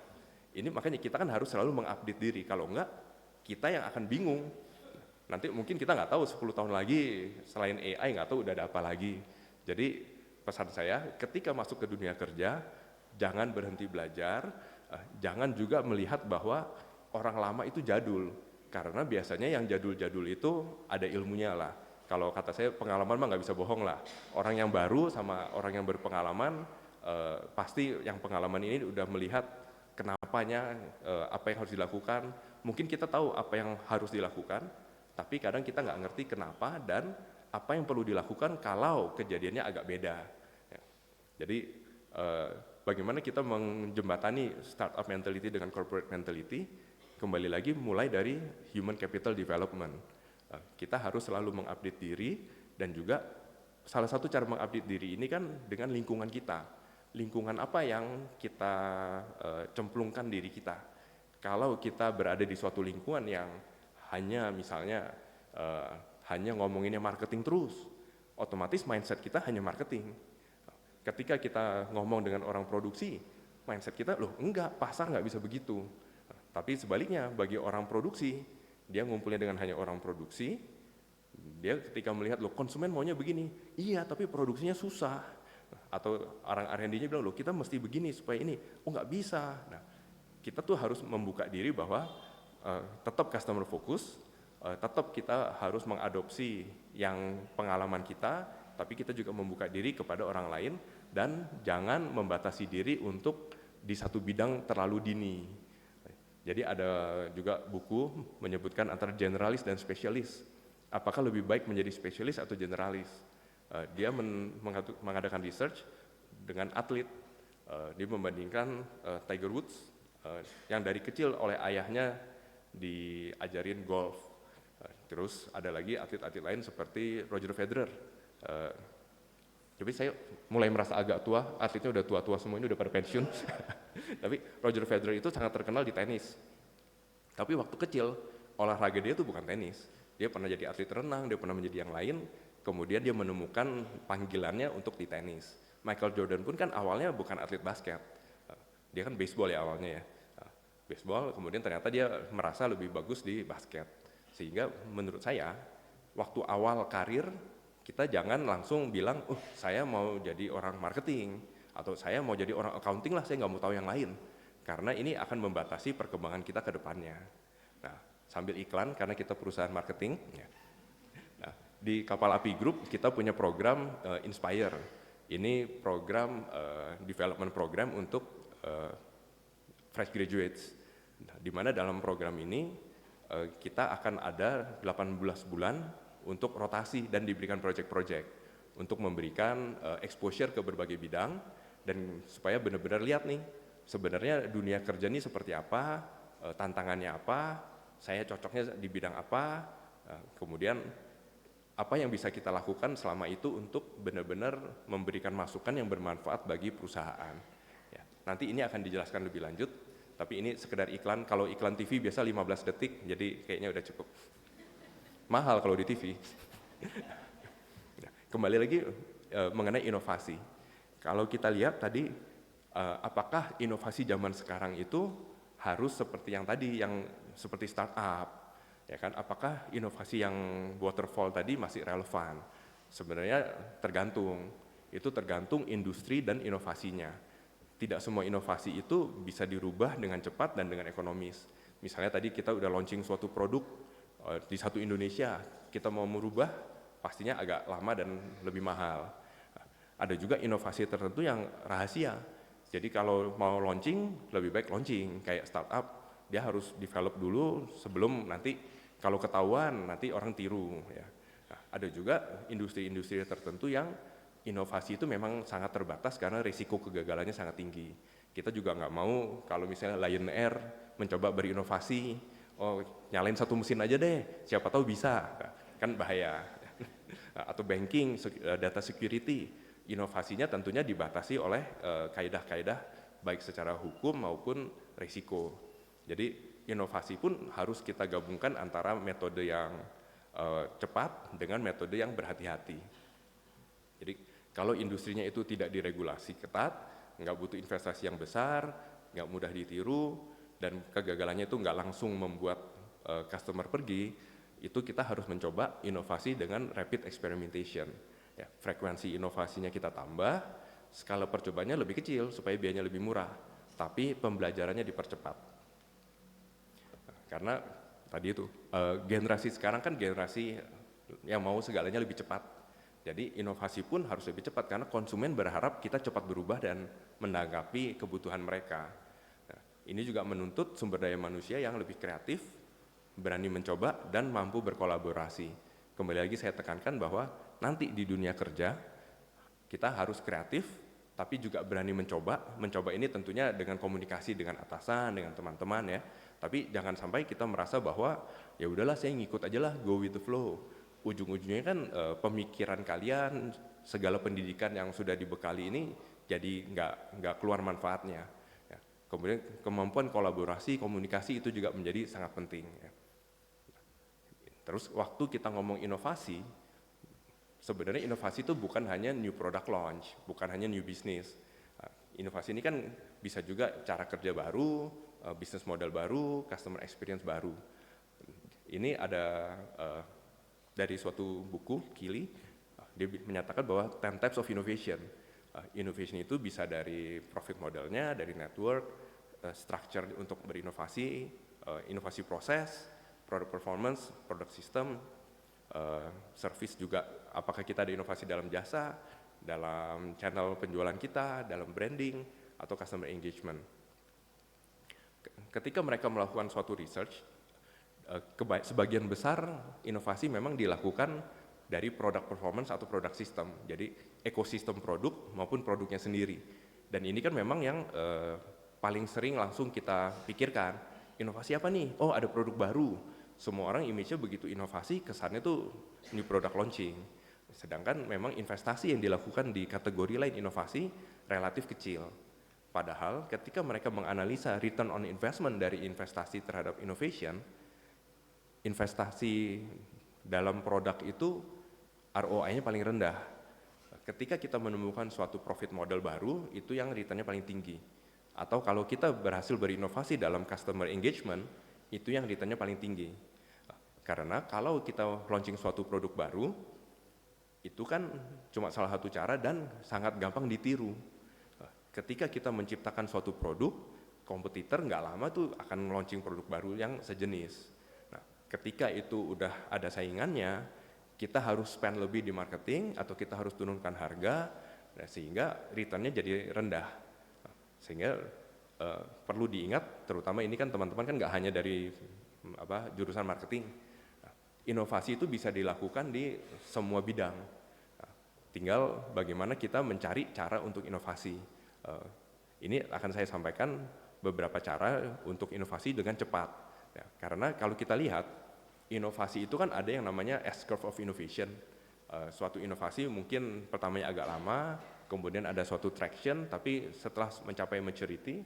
Ini makanya kita kan harus selalu mengupdate diri, kalau enggak kita yang akan bingung. Nanti mungkin kita nggak tahu 10 tahun lagi selain AI nggak tahu udah ada apa lagi. Jadi pesan saya ketika masuk ke dunia kerja, jangan berhenti belajar, jangan juga melihat bahwa orang lama itu jadul. Karena biasanya yang jadul-jadul itu ada ilmunya lah. Kalau kata saya pengalaman mah nggak bisa bohong lah. Orang yang baru sama orang yang berpengalaman, pasti yang pengalaman ini udah melihat kenapanya, apa yang harus dilakukan. Mungkin kita tahu apa yang harus dilakukan, tapi kadang kita nggak ngerti kenapa dan apa yang perlu dilakukan kalau kejadiannya agak beda. Ya. Jadi bagaimana kita menjembatani startup mentality dengan corporate mentality, kembali lagi mulai dari human capital development. Kita harus selalu mengupdate diri dan juga salah satu cara mengupdate diri ini kan dengan lingkungan kita. Lingkungan apa yang kita cemplungkan diri kita. Kalau kita berada di suatu lingkungan yang hanya misalnya hanya ngomonginnya marketing terus, otomatis mindset kita hanya marketing. Ketika kita ngomong dengan orang produksi, mindset kita, loh enggak, pasar nggak bisa begitu. Tapi sebaliknya, bagi orang produksi, dia ngumpulnya dengan hanya orang produksi, dia ketika melihat, loh konsumen maunya begini, iya tapi produksinya susah. Atau orang R&D-nya bilang, loh kita mesti begini supaya ini, oh nggak bisa. Nah, kita tuh harus membuka diri bahwa tetap customer focus, tetap kita harus mengadopsi yang pengalaman kita, tapi kita juga membuka diri kepada orang lain, dan jangan membatasi diri untuk di satu bidang terlalu dini. Jadi ada juga buku menyebutkan antara generalis dan spesialis. Apakah lebih baik menjadi spesialis atau generalis? Dia mengadakan research dengan atlet. Dia membandingkan Tiger Woods yang dari kecil oleh ayahnya diajarin golf. Terus ada lagi atlet-atlet lain seperti Roger Federer. Tapi saya mulai merasa agak tua, atletnya udah tua-tua semua, ini udah pada pensiun. Tapi Roger Federer itu sangat terkenal di tenis. Tapi waktu kecil, olahraga dia itu bukan tenis. Dia pernah jadi atlet renang, dia pernah menjadi yang lain, kemudian dia menemukan panggilannya untuk di tenis. Michael Jordan pun kan awalnya bukan atlet basket. Dia kan baseball ya awalnya ya. Baseball, kemudian ternyata dia merasa lebih bagus di basket. Sehingga menurut saya, waktu awal karir, kita jangan langsung bilang, saya mau jadi orang marketing, atau saya mau jadi orang accounting lah, saya nggak mau tahu yang lain. Karena ini akan membatasi perkembangan kita ke depannya. Nah, sambil iklan, karena kita perusahaan marketing, ya. Nah, di Kapal Api Group, kita punya program Inspire. Ini program, development program untuk fresh graduates. Nah, di mana dalam program ini, kita akan ada 18 bulan untuk rotasi dan diberikan project-project untuk memberikan exposure ke berbagai bidang dan supaya benar-benar lihat nih sebenarnya dunia kerja ini seperti apa, tantangannya apa, saya cocoknya di bidang apa, kemudian apa yang bisa kita lakukan selama itu untuk benar-benar memberikan masukan yang bermanfaat bagi perusahaan. Ya, nanti ini akan dijelaskan lebih lanjut, tapi ini sekedar iklan. Kalau iklan TV biasa 15 detik, jadi kayaknya udah cukup. Mahal kalau di TV. Kembali lagi mengenai inovasi. Kalau kita lihat tadi, apakah inovasi zaman sekarang itu harus seperti yang tadi, yang seperti startup, ya kan? Apakah inovasi yang waterfall tadi masih relevan? Sebenarnya tergantung. Itu tergantung industri dan inovasinya. Tidak semua inovasi itu bisa dirubah dengan cepat dan dengan ekonomis. Misalnya tadi kita udah launching suatu produk di satu Indonesia, kita mau merubah pastinya agak lama dan lebih mahal. Ada juga inovasi tertentu yang rahasia. Jadi kalau mau launching, lebih baik launching. Kayak startup, dia harus develop dulu sebelum nanti kalau ketahuan nanti orang tiru. Ya. Nah, ada juga industri-industri tertentu yang inovasi itu memang sangat terbatas karena risiko kegagalannya sangat tinggi. Kita juga nggak mau kalau misalnya Lion Air mencoba berinovasi, oh nyalain satu mesin aja deh, siapa tahu bisa, kan bahaya. Atau banking, data security, inovasinya tentunya dibatasi oleh kaedah-kaedah baik secara hukum maupun risiko. Jadi inovasi pun harus kita gabungkan antara metode yang cepat dengan metode yang berhati-hati. Jadi kalau industrinya itu tidak diregulasi ketat, nggak butuh investasi yang besar, nggak mudah ditiru, dan kegagalannya itu nggak langsung membuat customer pergi, itu kita harus mencoba inovasi dengan rapid experimentation. Ya, frekuensi inovasinya kita tambah, skala percobaannya lebih kecil supaya biayanya lebih murah, tapi pembelajarannya dipercepat. Karena tadi itu generasi sekarang kan generasi yang mau segalanya lebih cepat. Jadi inovasi pun harus lebih cepat karena konsumen berharap kita cepat berubah dan menanggapi kebutuhan mereka. Nah, ini juga menuntut sumber daya manusia yang lebih kreatif, berani mencoba dan mampu berkolaborasi. Kembali lagi saya tekankan bahwa nanti di dunia kerja kita harus kreatif tapi juga berani mencoba. Mencoba ini tentunya dengan komunikasi dengan atasan, dengan teman-teman ya. Tapi jangan sampai kita merasa bahwa ya udahlah saya ngikut aja lah, go with the flow. Ujung-ujungnya kan pemikiran kalian, segala pendidikan yang sudah dibekali ini jadi nggak keluar manfaatnya. Ya. Kemudian kemampuan kolaborasi, komunikasi itu juga menjadi sangat penting. Ya. Terus waktu kita ngomong inovasi, sebenarnya inovasi itu bukan hanya new product launch, bukan hanya new business. Inovasi ini kan bisa juga cara kerja baru, bisnis model baru, customer experience baru. Ini ada dari suatu buku, Keeley, dia menyatakan bahwa 10 types of innovation. Innovation itu bisa dari profit modelnya, dari network, structure untuk berinovasi, inovasi proses, product performance, product system, service juga, apakah kita ada inovasi dalam jasa, dalam channel penjualan kita, dalam branding, atau customer engagement. Ketika mereka melakukan suatu research, sebagian besar inovasi memang dilakukan dari product performance atau product system, jadi ekosistem produk maupun produknya sendiri. Dan ini kan memang yang paling sering langsung kita pikirkan, inovasi apa nih? Oh ada produk baru. Semua orang image-nya begitu inovasi, kesannya tuh new product launching. Sedangkan memang investasi yang dilakukan di kategori lain inovasi relatif kecil. Padahal ketika mereka menganalisa return on investment dari investasi terhadap innovation, investasi dalam produk itu ROI-nya paling rendah. Ketika kita menemukan suatu profit model baru, itu yang return-nya paling tinggi. Atau kalau kita berhasil berinovasi dalam customer engagement, itu yang return-nya paling tinggi. Karena kalau kita launching suatu produk baru, itu kan cuma salah satu cara dan sangat gampang ditiru. Ketika kita menciptakan suatu produk, kompetitor nggak lama tuh akan launching produk baru yang sejenis. Nah, ketika itu udah ada saingannya, kita harus spend lebih di marketing atau kita harus turunkan harga, sehingga return-nya jadi rendah. Sehingga perlu diingat, terutama ini kan teman-teman kan nggak hanya dari jurusan marketing. Inovasi itu bisa dilakukan di semua bidang. Tinggal bagaimana kita mencari cara untuk inovasi. Ini akan saya sampaikan beberapa cara untuk inovasi dengan cepat. Ya, karena kalau kita lihat, inovasi itu kan ada yang namanya S-curve of innovation. Suatu inovasi mungkin pertamanya agak lama, kemudian ada suatu traction, tapi setelah mencapai maturity,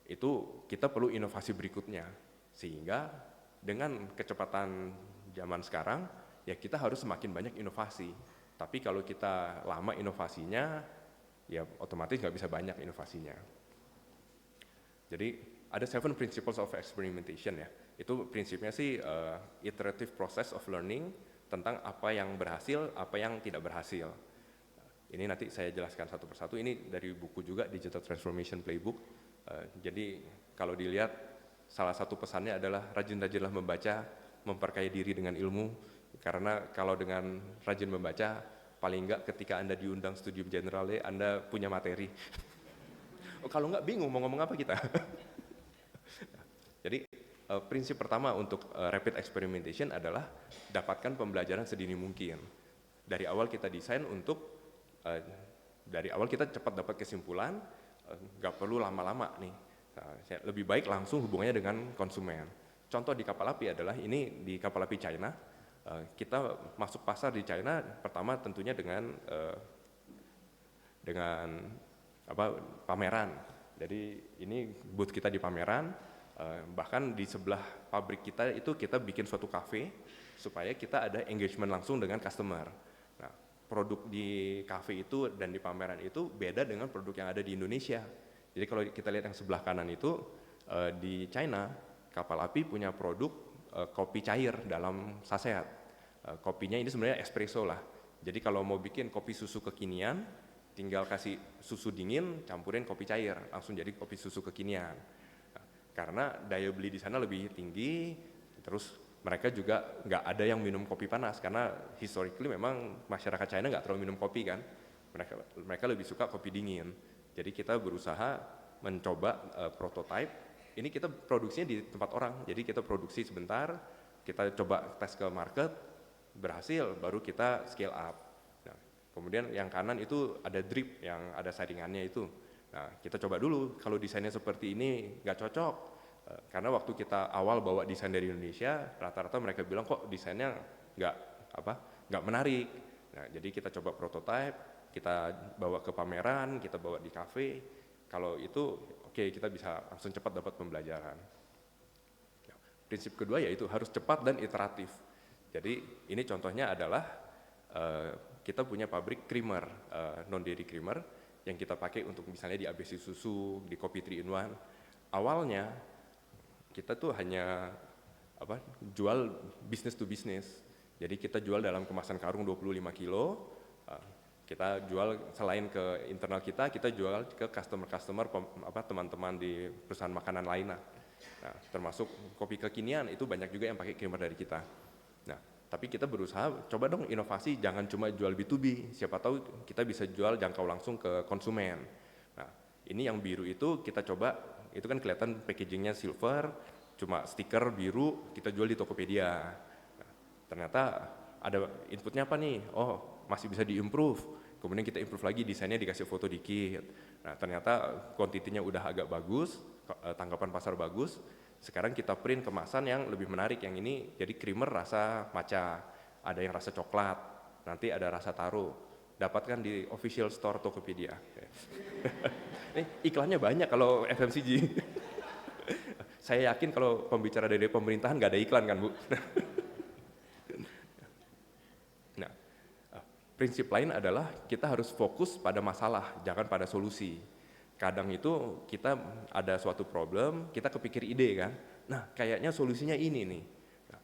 itu kita perlu inovasi berikutnya. Sehingga dengan kecepatan zaman sekarang, ya kita harus semakin banyak inovasi. Tapi kalau kita lama inovasinya, ya otomatis nggak bisa banyak inovasinya. Jadi ada 7 principles of experimentation ya. Itu prinsipnya sih iterative process of learning tentang apa yang berhasil, apa yang tidak berhasil. Ini nanti saya jelaskan satu persatu. Ini dari buku juga Digital Transformation Playbook. Jadi kalau dilihat salah satu pesannya adalah rajin-rajinlah membaca, memperkaya diri dengan ilmu. Karena kalau dengan rajin membaca, paling enggak ketika Anda diundang studium generale, Anda punya materi. Oh, kalau enggak bingung mau ngomong apa kita. Jadi prinsip pertama untuk rapid experimentation adalah dapatkan pembelajaran sedini mungkin. Dari awal kita desain untuk dari awal kita cepat dapat kesimpulan, nggak perlu lama-lama nih. Nah, lebih baik langsung hubungannya dengan konsumen. Contoh di kapal api adalah ini di kapal api China, kita masuk pasar di China pertama tentunya dengan pameran. Jadi ini booth kita di pameran, bahkan di sebelah pabrik kita itu kita bikin suatu cafe supaya kita ada engagement langsung dengan customer. Nah, produk di cafe itu dan di pameran itu beda dengan produk yang ada di Indonesia. Jadi kalau kita lihat yang sebelah kanan itu di China, kapal api punya produk kopi cair dalam saset. Kopinya ini sebenarnya espresso lah. Jadi kalau mau bikin kopi susu kekinian, tinggal kasih susu dingin, campurin kopi cair, langsung jadi kopi susu kekinian. Nah, karena daya beli di sana lebih tinggi, terus mereka juga nggak ada yang minum kopi panas, karena historically memang masyarakat China nggak terlalu minum kopi kan, mereka lebih suka kopi dingin. Jadi kita berusaha mencoba prototype, ini kita produksinya di tempat orang, jadi kita produksi sebentar, kita coba tes ke market, berhasil, baru kita scale up. Kemudian yang kanan itu ada drip yang ada saringannya itu. Nah, kita coba dulu kalau desainnya seperti ini nggak cocok. Karena waktu kita awal bawa desain dari Indonesia, rata-rata mereka bilang kok desainnya nggak menarik. Nah, jadi kita coba prototype, kita bawa ke pameran, kita bawa di kafe. Kalau itu oke, kita bisa langsung cepat dapat pembelajaran. Nah, prinsip kedua yaitu harus cepat dan iteratif. Jadi ini contohnya adalah kita punya pabrik creamer, non-dairy creamer, yang kita pakai untuk misalnya di ABC susu, di kopi 3-in-1. Awalnya kita tuh hanya jual business to business. Jadi kita jual dalam kemasan karung 25 kilo, kita jual selain ke internal kita jual ke customer-customer, teman-teman di perusahaan makanan lainnya. Nah, termasuk kopi kekinian itu banyak juga yang pakai creamer dari kita. Nah, tapi kita berusaha coba dong inovasi, jangan cuma jual B2B, siapa tahu kita bisa jual jangkau langsung ke konsumen. Nah, ini yang biru itu kita coba, itu kan kelihatan packagingnya silver, cuma stiker biru, kita jual di Tokopedia. Nah, ternyata ada inputnya apa nih? Oh, masih bisa diimprove. Kemudian kita improve lagi, desainnya dikasih foto dikit. Nah, ternyata kuantitinya udah agak bagus, tanggapan pasar bagus. Sekarang kita print kemasan yang lebih menarik, yang ini jadi creamer rasa matcha, ada yang rasa coklat, nanti ada rasa taro. Dapatkan di official store Tokopedia. Iklannya banyak kalau FMCG. Saya yakin kalau pembicara dari pemerintahan nggak ada iklan kan, Bu? Nah, prinsip lain adalah kita harus fokus pada masalah, jangan pada solusi. Kadang itu kita ada suatu problem, kita kepikir ide kan, nah kayaknya solusinya ini nih. Nah,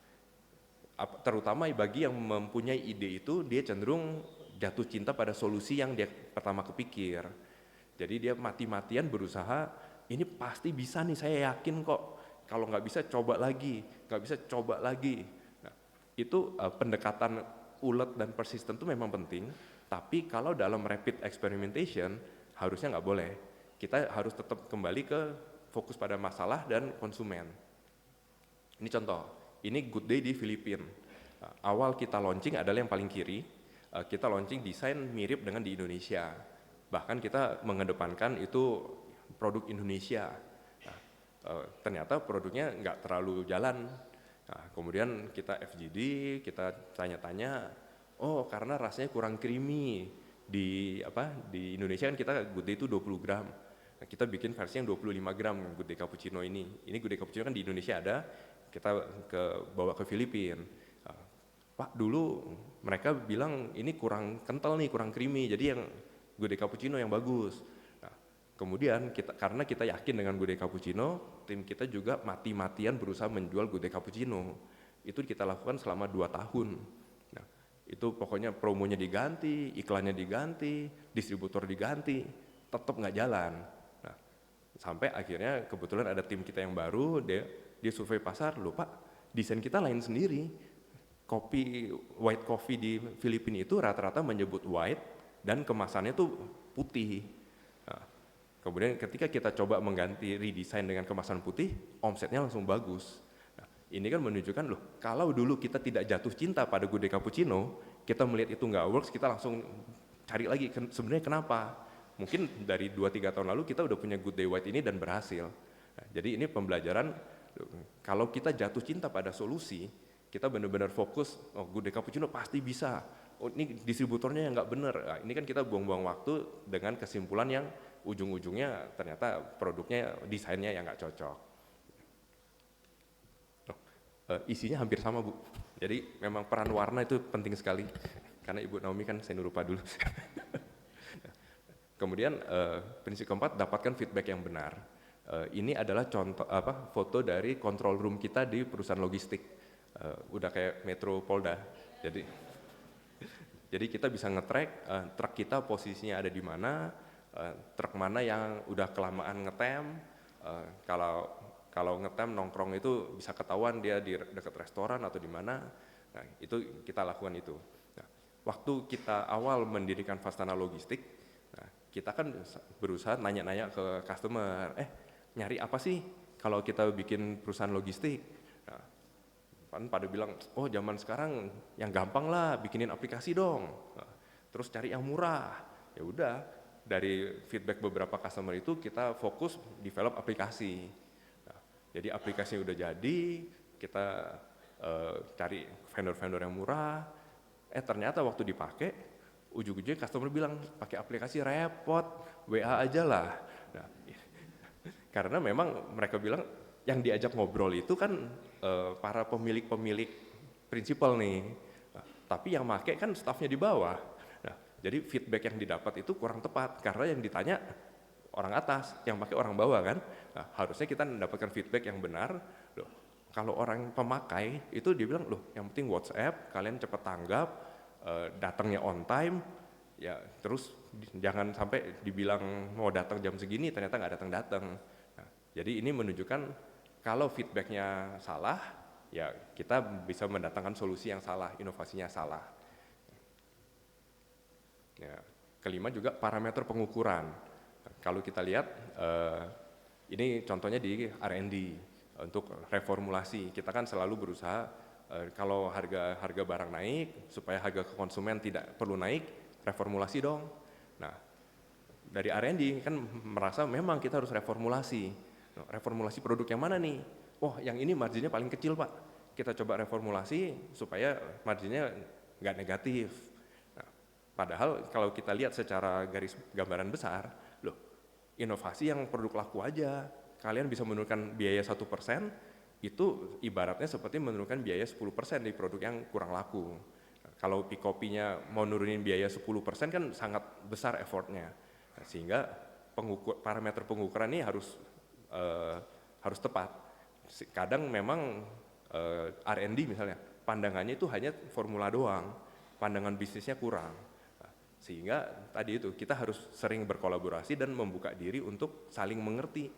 terutama bagi yang mempunyai ide itu, dia cenderung jatuh cinta pada solusi yang dia pertama kepikir. Jadi dia mati-matian berusaha, ini pasti bisa nih, saya yakin kok. Kalau nggak bisa coba lagi, nggak bisa coba lagi. Nah, itu pendekatan ulet dan persisten itu memang penting, tapi kalau dalam rapid experimentation harusnya nggak boleh. Kita harus tetap kembali ke fokus pada masalah dan konsumen. Ini contoh, ini Good Day di Filipina. Awal kita launching adalah yang paling kiri, kita launching desain mirip dengan di Indonesia. Bahkan kita mengedepankan itu produk Indonesia. Nah, ternyata produknya nggak terlalu jalan. Nah, kemudian kita FGD, kita tanya-tanya, oh karena rasanya kurang creamy. Di Indonesia kan kita Good Day itu 20 gram. Nah, kita bikin versi yang 25 gram Good Day Cappuccino ini. Ini Good Day Cappuccino kan di Indonesia ada, kita bawa ke Filipina. Pak, dulu mereka bilang ini kurang kental nih, kurang creamy, jadi yang Good Day Cappuccino yang bagus. Nah, kemudian karena kita yakin dengan Good Day Cappuccino, tim kita juga mati-matian berusaha menjual Good Day Cappuccino. Itu kita lakukan selama 2 tahun. Nah, itu pokoknya promonya diganti, iklannya diganti, distributor diganti, tetap nggak jalan. Nah, sampai akhirnya kebetulan ada tim kita yang baru, dia survei pasar, loh Pak, desain kita lain sendiri, white coffee di Filipina itu rata-rata menyebut white dan kemasannya tuh putih. Nah, kemudian ketika kita coba mengganti redesign dengan kemasan putih, omsetnya langsung bagus. Nah, ini kan menunjukkan loh, kalau dulu kita tidak jatuh cinta pada Good Day Cappuccino, kita melihat itu nggak works, kita langsung cari lagi sebenarnya kenapa. Mungkin dari 2-3 tahun lalu kita udah punya Good Day White ini dan berhasil. Nah, jadi ini pembelajaran, kalau kita jatuh cinta pada solusi, kita benar-benar fokus, oh Good Day Cappuccino pasti bisa. Oh ini distributornya yang nggak bener. Nah, ini kan kita buang-buang waktu dengan kesimpulan yang ujung-ujungnya ternyata produknya, desainnya yang nggak cocok. Isinya hampir sama Bu. Jadi memang peran warna itu penting sekali. Karena Ibu Naomi kan saya lupa dulu. Kemudian prinsip keempat, dapatkan feedback yang benar. Ini adalah contoh foto dari control room kita di perusahaan logistik. Udah kayak Metro Polda. Jadi kita bisa nge-track truk kita posisinya ada di mana, truk mana yang udah kelamaan ngetem, kalau ngetem nongkrong itu bisa ketahuan dia di dekat restoran atau di mana. Nah, itu kita lakukan itu. Nah, waktu kita awal mendirikan Vastana Logistik, nah, kita kan berusaha nanya-nanya ke customer, nyari apa sih kalau kita bikin perusahaan logistik? Nah, kan pada bilang, oh zaman sekarang yang gampang lah, bikinin aplikasi dong. Nah, terus cari yang murah. Ya udah, dari feedback beberapa customer itu kita fokus develop aplikasi. Nah, jadi aplikasinya udah jadi, kita cari vendor-vendor yang murah. Ternyata waktu dipakai, ujung-ujungnya customer bilang pakai aplikasi repot, WA aja lah. Nah, karena memang mereka bilang yang diajak ngobrol itu kan para pemilik-pemilik prinsipal nih, nah, tapi yang make kan stafnya di bawah. Nah, jadi feedback yang didapat itu kurang tepat karena yang ditanya orang atas, yang pakai orang bawah kan. Nah, harusnya kita mendapatkan feedback yang benar. Loh, kalau orang pemakai itu dia bilang loh, yang penting WhatsApp, kalian cepat tanggap, datangnya on time, ya terus jangan sampai dibilang mau datang jam segini ternyata nggak datang-datang. Nah, jadi ini menunjukkan kalau feedbacknya salah, ya kita bisa mendatangkan solusi yang salah, inovasinya salah. Ya, kelima juga parameter pengukuran. Kalau kita lihat, ini contohnya di R&D untuk reformulasi. Kita kan selalu berusaha kalau harga barang naik, supaya harga ke konsumen tidak perlu naik, reformulasi dong. Nah, dari R&D kan merasa memang kita harus reformulasi. Reformulasi produk yang mana nih? Oh, yang ini marginnya paling kecil Pak. Kita coba reformulasi supaya marginnya nggak negatif. Nah, padahal kalau kita lihat secara garis gambaran besar, loh, inovasi yang produk laku aja, kalian bisa menurunkan biaya 1%, itu ibaratnya seperti menurunkan biaya 10% di produk yang kurang laku. Nah, kalau Pikopinya mau nurunin biaya 10% kan sangat besar effortnya. Nah, sehingga parameter pengukuran ini harus tepat. Kadang memang R&D misalnya, pandangannya itu hanya formula doang, pandangan bisnisnya kurang. Nah, sehingga tadi itu kita harus sering berkolaborasi dan membuka diri untuk saling mengerti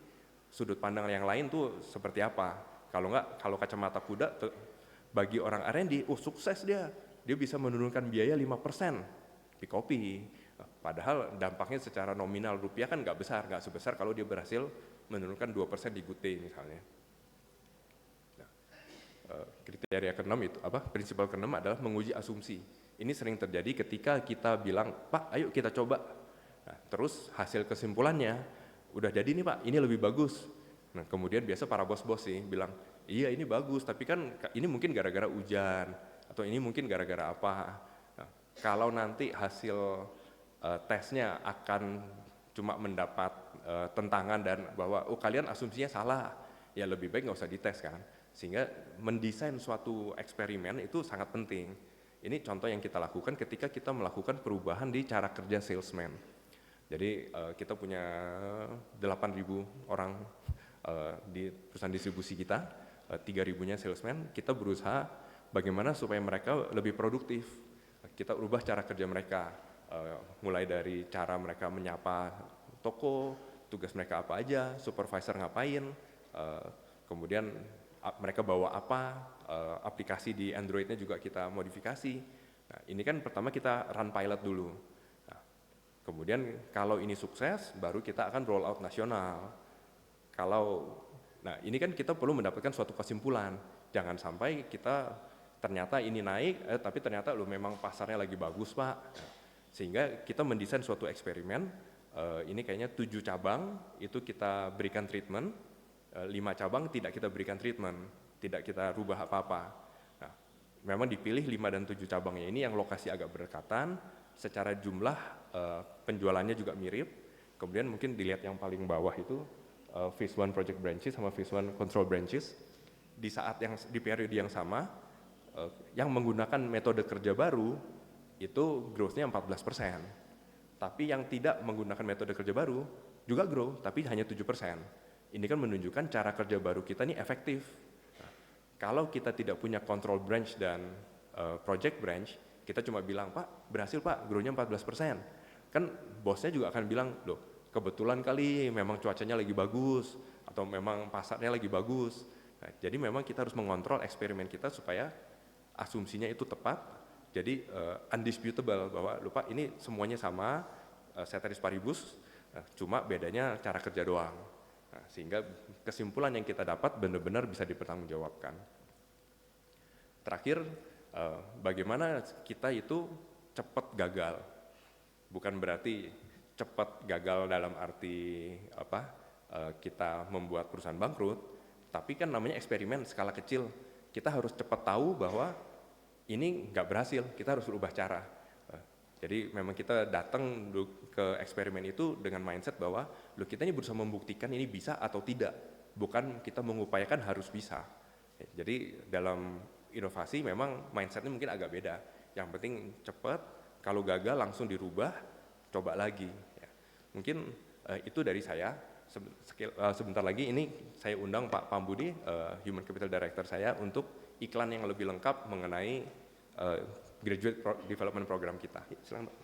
sudut pandang yang lain tuh seperti apa. Kalau enggak, kalau kacamata kuda bagi orang R&D, sukses dia bisa menurunkan biaya 5% di kopi. Nah, padahal dampaknya secara nominal rupiah kan nggak sebesar kalau dia berhasil menurunkan 2% di Good Day misalnya. Nah, kriteria keenam itu prinsipal keenam adalah menguji asumsi. Ini sering terjadi ketika kita bilang, Pak, ayo kita coba. Nah, terus hasil kesimpulannya, udah jadi nih Pak, ini lebih bagus. Nah, kemudian biasa para bos-bos sih bilang, iya ini bagus, tapi kan ini mungkin gara-gara hujan, atau ini mungkin gara-gara apa. Nah, kalau nanti hasil tesnya akan cuma mendapat tentangan dan bahwa, kalian asumsinya salah, ya lebih baik nggak usah dites kan. Sehingga mendesain suatu eksperimen itu sangat penting. Ini contoh yang kita lakukan ketika kita melakukan perubahan di cara kerja salesman. Jadi kita punya 8.000 orang di perusahaan distribusi kita, 3.000-nya salesman. Kita berusaha bagaimana supaya mereka lebih produktif. Kita ubah cara kerja mereka, mulai dari cara mereka menyapa toko, tugas mereka apa aja, supervisor ngapain, kemudian mereka bawa apa, aplikasi di Android-nya juga kita modifikasi. Nah, ini kan pertama kita run pilot dulu. Nah, kemudian kalau ini sukses, baru kita akan roll out nasional. Nah ini kan kita perlu mendapatkan suatu kesimpulan. Jangan sampai kita ternyata ini naik, tapi ternyata memang pasarnya lagi bagus Pak. Nah, sehingga kita mendesain suatu eksperimen, ini kayaknya 7 cabang, itu kita berikan treatment, 5 cabang tidak kita berikan treatment, tidak kita rubah apa-apa. Nah, memang dipilih 5 dan 7 cabangnya ini yang lokasi agak berdekatan, secara jumlah penjualannya juga mirip, kemudian mungkin dilihat yang paling bawah itu, phase 1 project branches sama phase 1 control branches di periode yang sama yang menggunakan metode kerja baru itu growth-nya 14%. Tapi yang tidak menggunakan metode kerja baru juga grow tapi hanya 7%. Ini kan menunjukkan cara kerja baru kita ini efektif. Nah, kalau kita tidak punya control branch dan project branch, kita cuma bilang, "Pak, berhasil Pak, grow-nya 14%." Kan bosnya juga akan bilang, "Loh, kebetulan kali memang cuacanya lagi bagus atau memang pasarnya lagi bagus." Nah, jadi memang kita harus mengontrol eksperimen kita supaya asumsinya itu tepat. Jadi undisputable bahwa lupa ini semuanya sama, ceteris paribus, cuma bedanya cara kerja doang. Nah, sehingga kesimpulan yang kita dapat benar-benar bisa dipertanggungjawabkan. Terakhir, bagaimana kita itu cepat gagal. Bukan berarti cepat gagal dalam arti kita membuat perusahaan bangkrut, tapi kan namanya eksperimen skala kecil. Kita harus cepat tahu bahwa ini nggak berhasil, kita harus berubah cara. Jadi memang kita datang ke eksperimen itu dengan mindset bahwa kita ini berusaha membuktikan ini bisa atau tidak, bukan kita mengupayakan harus bisa. Jadi dalam inovasi memang mindsetnya mungkin agak beda. Yang penting cepat, kalau gagal langsung dirubah, coba lagi. Ya. Mungkin itu dari saya. Sebentar lagi ini saya undang Pak Pambudi, Human Capital Director saya, untuk iklan yang lebih lengkap mengenai Graduate Development Program kita. Silakan Pak.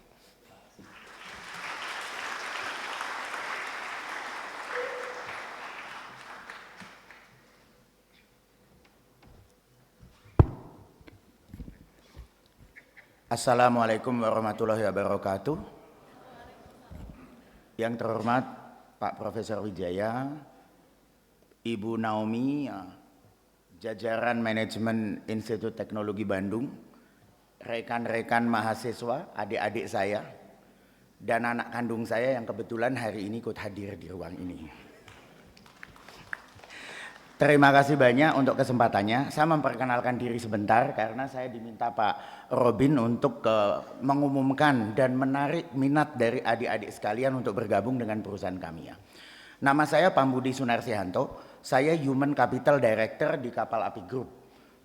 Assalamualaikum warahmatullahi wabarakatuh. Yang terhormat Pak Profesor Wijaya, Ibu Naomi, jajaran manajemen Institut Teknologi Bandung, rekan-rekan mahasiswa, adik-adik saya, dan anak kandung saya yang kebetulan hari ini ikut hadir di ruang ini. Terima kasih banyak untuk kesempatannya. Saya memperkenalkan diri sebentar karena saya diminta Pak Robin untuk mengumumkan dan menarik minat dari adik-adik sekalian untuk bergabung dengan perusahaan kami ya. Nama saya Pambudi Sunarsihanto, saya Human Capital Director di Kapal Api Group.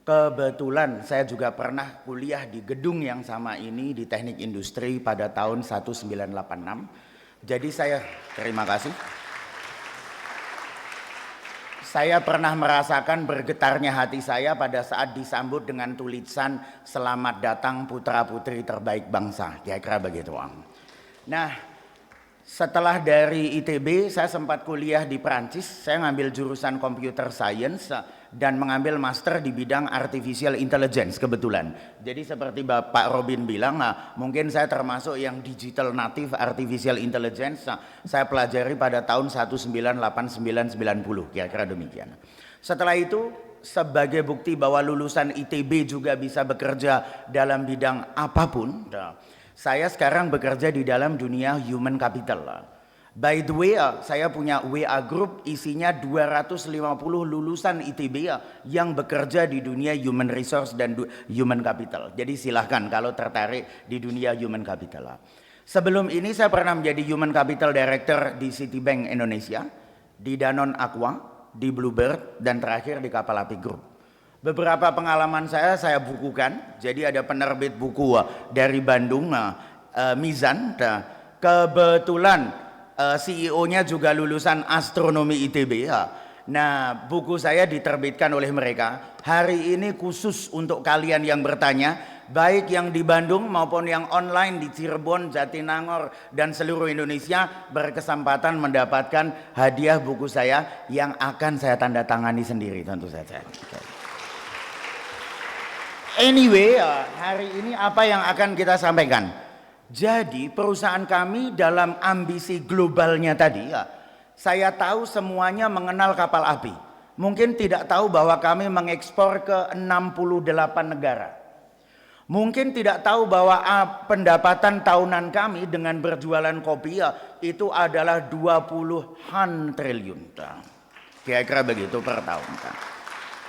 Kebetulan saya juga pernah kuliah di gedung yang sama ini di Teknik Industri pada tahun 1986. Jadi terima kasih. Saya pernah merasakan bergetarnya hati saya pada saat disambut dengan tulisan "Selamat datang putra-putri terbaik bangsa", kira-kira begitu. Nah, setelah dari ITB saya sempat kuliah di Prancis, saya ngambil jurusan Computer Science dan mengambil master di bidang Artificial Intelligence kebetulan. Jadi seperti Bapak Robin bilang, mungkin saya termasuk yang digital native Artificial Intelligence, saya pelajari pada tahun 1989-90, kira-kira demikian. Setelah itu, sebagai bukti bahwa lulusan ITB juga bisa bekerja dalam bidang apapun, saya sekarang bekerja di dalam dunia human capital. By the way, saya punya WA group isinya 250 lulusan ITB yang bekerja di dunia human resource dan human capital. Jadi silahkan kalau tertarik di dunia human capital. Sebelum ini saya pernah menjadi Human Capital Director di Citibank Indonesia, di Danone Aqua, di Bluebird, dan terakhir di Kapal Api Group. Beberapa pengalaman saya bukukan, jadi ada penerbit buku dari Bandung, Mizan, kebetulan CEO-nya juga lulusan astronomi ITB. Nah, buku saya diterbitkan oleh mereka. Hari ini khusus untuk kalian yang bertanya, baik yang di Bandung maupun yang online di Cirebon, Jatinangor, dan seluruh Indonesia berkesempatan mendapatkan hadiah buku saya yang akan saya tanda tangani sendiri tentu saja. Anyway, hari ini apa yang akan kita sampaikan? Jadi perusahaan kami dalam ambisi globalnya tadi, saya tahu semuanya mengenal kapal api. Mungkin tidak tahu bahwa kami mengekspor ke 68 negara. Mungkin tidak tahu bahwa pendapatan tahunan kami dengan berjualan kopi itu adalah 20-an triliun. Kira-kira begitu per tahun.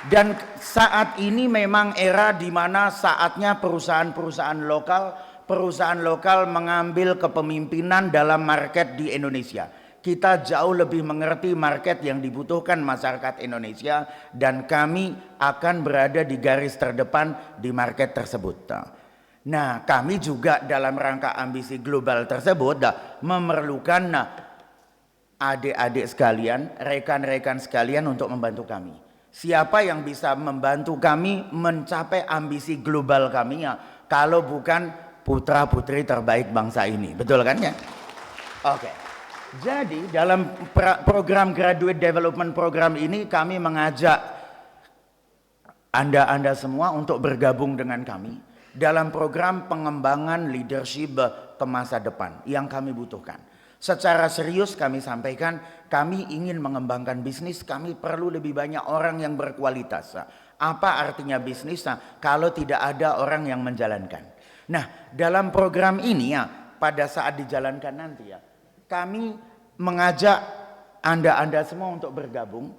Dan saat ini memang era di mana saatnya perusahaan lokal mengambil kepemimpinan dalam market di Indonesia. Kita jauh lebih mengerti market yang dibutuhkan masyarakat Indonesia dan kami akan berada di garis terdepan di market tersebut. Nah, kami juga dalam rangka ambisi global tersebut memerlukan adik-adik sekalian, rekan-rekan sekalian untuk membantu kami. Siapa yang bisa membantu kami mencapai ambisi global kami kalau bukan putra-putri terbaik bangsa ini. Betul kan ya? Oke. Jadi dalam program Graduate Development Program ini kami mengajak Anda semua untuk bergabung dengan kami dalam program pengembangan leadership ke masa depan yang kami butuhkan. Secara serius kami sampaikan, kami ingin mengembangkan bisnis, kami perlu lebih banyak orang yang berkualitas. Apa artinya bisnis kalau tidak ada orang yang menjalankan? Nah, dalam program ini pada saat dijalankan nanti kami mengajak Anda semua untuk bergabung,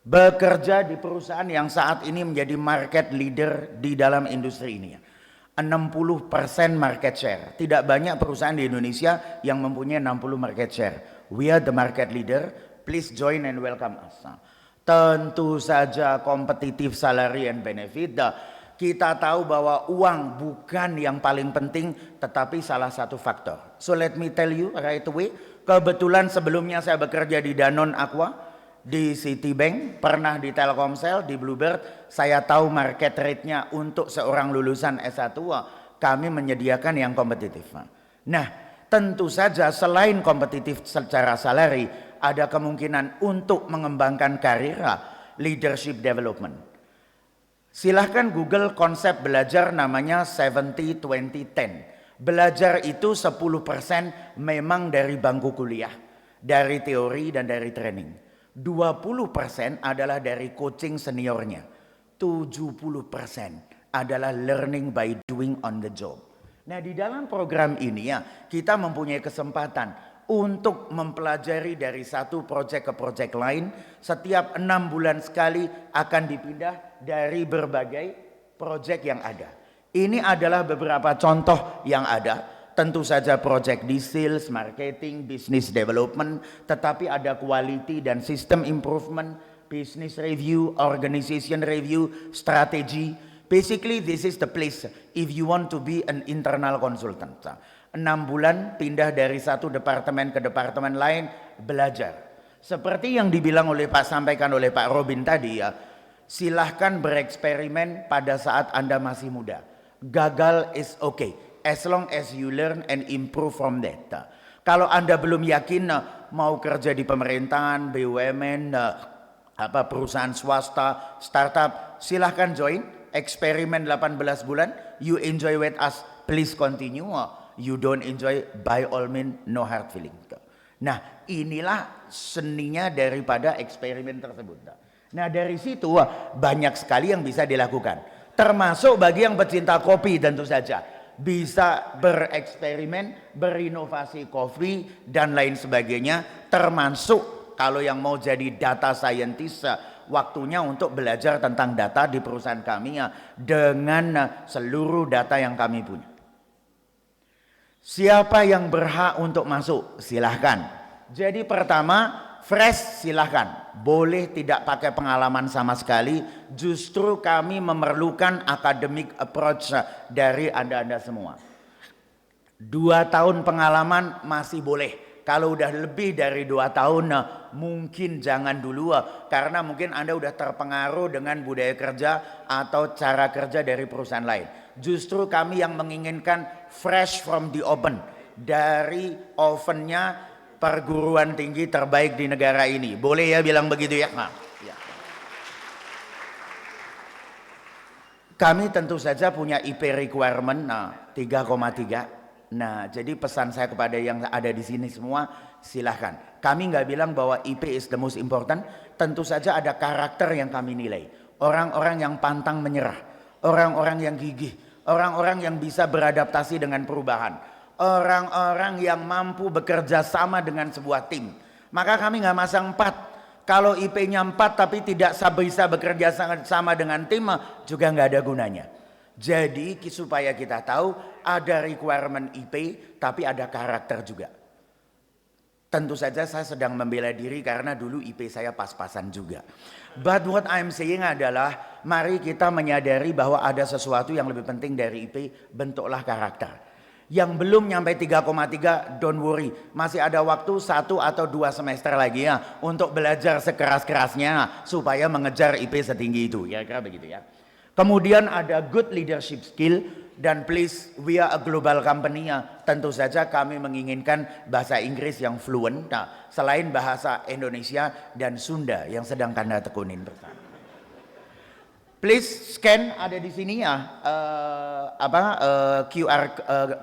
bekerja di perusahaan yang saat ini menjadi market leader di dalam industri ini. 60% market share. Tidak banyak perusahaan di Indonesia yang mempunyai 60 market share. We are the market leader. Please join and welcome us. Tentu saja kompetitif salary and benefit. Kita tahu bahwa uang bukan yang paling penting, tetapi salah satu faktor. So let me tell you right away. Kebetulan sebelumnya saya bekerja di Danone Aqua, di Citibank, pernah di Telkomsel, di Bluebird. Saya tahu market rate-nya untuk seorang lulusan S1, kami menyediakan yang kompetitif. Nah, tentu saja selain kompetitif secara salary, ada kemungkinan untuk mengembangkan karir leadership development. Silahkan Google konsep belajar namanya 70-20-10. Belajar itu 10% memang dari bangku kuliah, dari teori dan dari training. 20% adalah dari coaching seniornya. 70% adalah learning by doing on the job. Nah, di dalam program ini kita mempunyai kesempatan untuk mempelajari dari satu proyek ke proyek lain. Setiap 6 bulan sekali akan dipindah dari berbagai proyek yang ada. Ini adalah beberapa contoh yang ada. Tentu saja proyek di sales, marketing, business development, tetapi ada quality dan system improvement, business review, organization review, strategy. Basically this is the place if you want to be an internal consultant. 6 bulan pindah dari satu departemen ke departemen lain, belajar. Seperti yang sampaikan oleh Pak Robin tadi silahkan bereksperimen pada saat Anda masih muda. Gagal is okay, as long as you learn and improve from that. Kalau Anda belum yakin mau kerja di pemerintahan, BUMN, perusahaan swasta, startup, silahkan join, eksperimen 18 bulan, you enjoy with us, please continue. You don't enjoy, by all means, no hard feeling. Nah, inilah seninya daripada eksperimen tersebut. Nah, dari situ banyak sekali yang bisa dilakukan. Termasuk bagi yang pecinta kopi tentu saja. Bisa bereksperimen, berinovasi kopi, dan lain sebagainya. Termasuk kalau yang mau jadi data scientist, waktunya untuk belajar tentang data di perusahaan kami dengan seluruh data yang kami punya. Siapa yang berhak untuk masuk? Silahkan. Jadi pertama, fresh silahkan. Boleh tidak pakai pengalaman sama sekali. Justru kami memerlukan academic approach dari Anda semua. 2 tahun pengalaman masih boleh. Kalau udah lebih dari 2 tahun, mungkin jangan dulu. Karena mungkin Anda udah terpengaruh dengan budaya kerja atau cara kerja dari perusahaan lain. Justru kami yang menginginkan fresh from the oven. Dari ovennya perguruan tinggi terbaik di negara ini. Boleh ya bilang begitu ya? Nah, ya. Kami tentu saja punya IP requirement 3,3. Nah, jadi pesan saya kepada yang ada di sini semua, silahkan. Kami nggak bilang bahwa IP is the most important. Tentu saja ada karakter yang kami nilai. Orang-orang yang pantang menyerah, orang-orang yang gigih, orang-orang yang bisa beradaptasi dengan perubahan, orang-orang yang mampu bekerja sama dengan sebuah tim. Maka kami nggak masang 4. Kalau IP-nya 4 tapi tidak bisa bekerja sama dengan tim juga nggak ada gunanya. Jadi supaya kita tahu ada requirement IP tapi ada karakter juga. Tentu saja saya sedang membela diri karena dulu IP saya pas-pasan juga. But what I'm saying adalah mari kita menyadari bahwa ada sesuatu yang lebih penting dari IP, bentuklah karakter. Yang belum nyampe 3,3 don't worry, masih ada waktu 1 atau 2 semester lagi ya untuk belajar sekeras-kerasnya supaya mengejar IP setinggi itu, ya kira begitu ya. Kemudian ada good leadership skill, dan please we are a global company ya, tentu saja kami menginginkan bahasa Inggris yang fluent, selain bahasa Indonesia dan Sunda yang sedang Anda tekunin bersama. Please scan ada di sini ya QR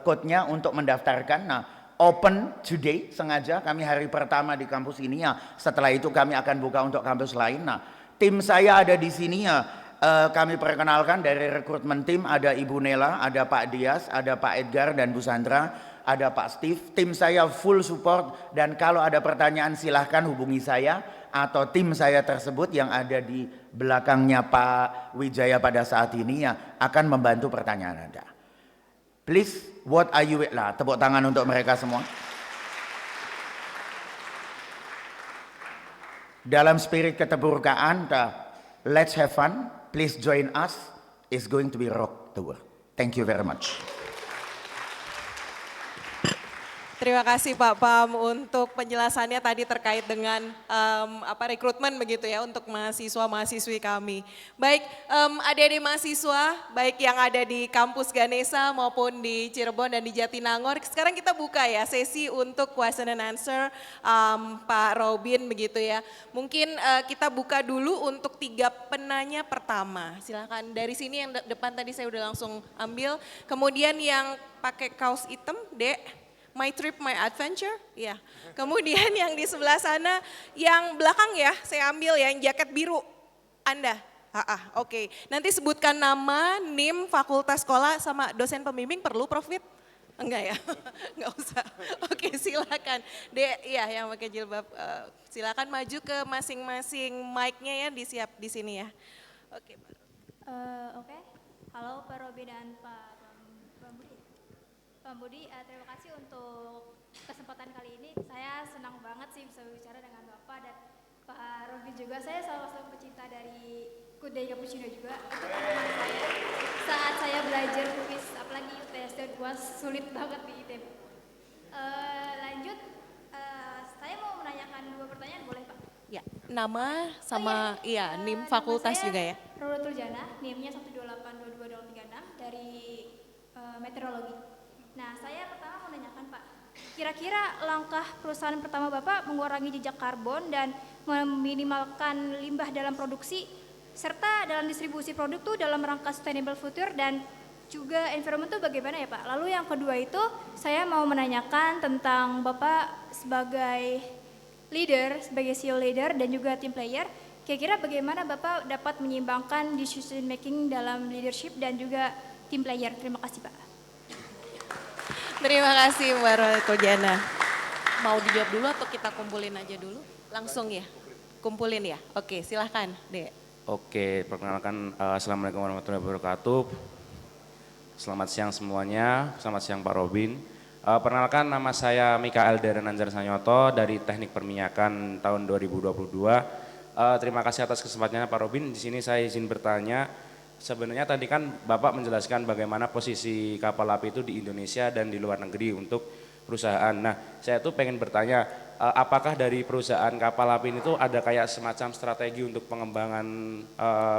code-nya untuk mendaftarkan. Nah, open today sengaja kami hari pertama di kampus ini ya. Setelah itu kami akan buka untuk kampus lain. Nah, tim saya ada di sini ya. Kami perkenalkan dari rekrutmen tim ada Ibu Nela, ada Pak Dias, ada Pak Edgar dan Bu Sandra, ada Pak Steve. Tim saya full support dan kalau ada pertanyaan silahkan hubungi saya atau tim saya tersebut yang ada di belakangnya Pak Wijaya pada saat ini ya akan membantu pertanyaan Anda. Please, what are you with lah? Tepuk tangan untuk mereka semua. Dalam spirit keterbukaan, let's have fun. Please join us. It's going to be rock the world. Thank you very much. Terima kasih Pak Pam untuk penjelasannya tadi terkait dengan rekrutmen begitu ya untuk mahasiswa-mahasiswi kami. Baik, adik-adik mahasiswa baik yang ada di kampus Ganesha maupun di Cirebon dan di Jatinangor. Sekarang kita buka ya sesi untuk question and answer Pak Robin begitu ya. Mungkin kita buka dulu untuk 3 penanya pertama. Silakan dari sini yang depan tadi saya udah langsung ambil. Kemudian yang pakai kaos hitam, Dek. My Trip, My Adventure, ya. Kemudian yang di sebelah sana, yang belakang ya, saya ambil ya, yang jaket biru, Anda. Oke. Nanti sebutkan nama, NIM, fakultas sekolah, sama dosen pembimbing perlu Prof. Fit? Enggak ya, enggak usah. Oke, silakan. Dek, ya yang pakai jilbab, silakan maju ke masing-masing mic-nya ya, disiap di sini ya. Oke, Pak. Oke. Halo Pak Robi dan Pak Budi, terima kasih untuk kesempatan kali ini. Saya senang banget sih bisa berbicara dengan Bapak dan Pak Robi juga. Saya salah satu pecinta dari Good Day Cappuccino juga. Itu teman saya. Saat saya belajar tulis, apalagi UTS dan UAS sulit banget di ITB. Lanjut, saya mau menanyakan 2 pertanyaan, boleh Pak? Ya, nama sama NIM fakultas juga ya. Roro Tuljana, NIM-nya 1282236 dari meteorologi. Nah, saya pertama mau menanyakan Pak, kira-kira langkah perusahaan pertama Bapak mengurangi jejak karbon dan meminimalkan limbah dalam produksi serta dalam distribusi produk tuh dalam rangka sustainable future dan juga environment tuh bagaimana ya Pak? Lalu yang kedua itu saya mau menanyakan tentang Bapak sebagai leader, sebagai CEO leader dan juga team player, kira-kira bagaimana Bapak dapat menyeimbangkan decision making dalam leadership dan juga team player? Terima kasih Pak. Terima kasih Mbak Roro Jana. Mau dijawab dulu atau kita kumpulin aja dulu? Langsung ya? Kumpulin ya? Oke silahkan Dek. Oke, perkenalkan Assalamualaikum warahmatullahi wabarakatuh. Selamat siang semuanya, selamat siang Pak Robin. Perkenalkan nama saya Mikael Darren Anjar Sanyoto dari Teknik Perminyakan tahun 2022. Terima kasih atas kesempatannya Pak Robin. Di sini saya izin bertanya. Sebenarnya tadi kan Bapak menjelaskan bagaimana posisi kapal api itu di Indonesia dan di luar negeri untuk perusahaan. Nah, saya tuh pengen bertanya, apakah dari perusahaan kapal api itu ada kayak semacam strategi untuk pengembangan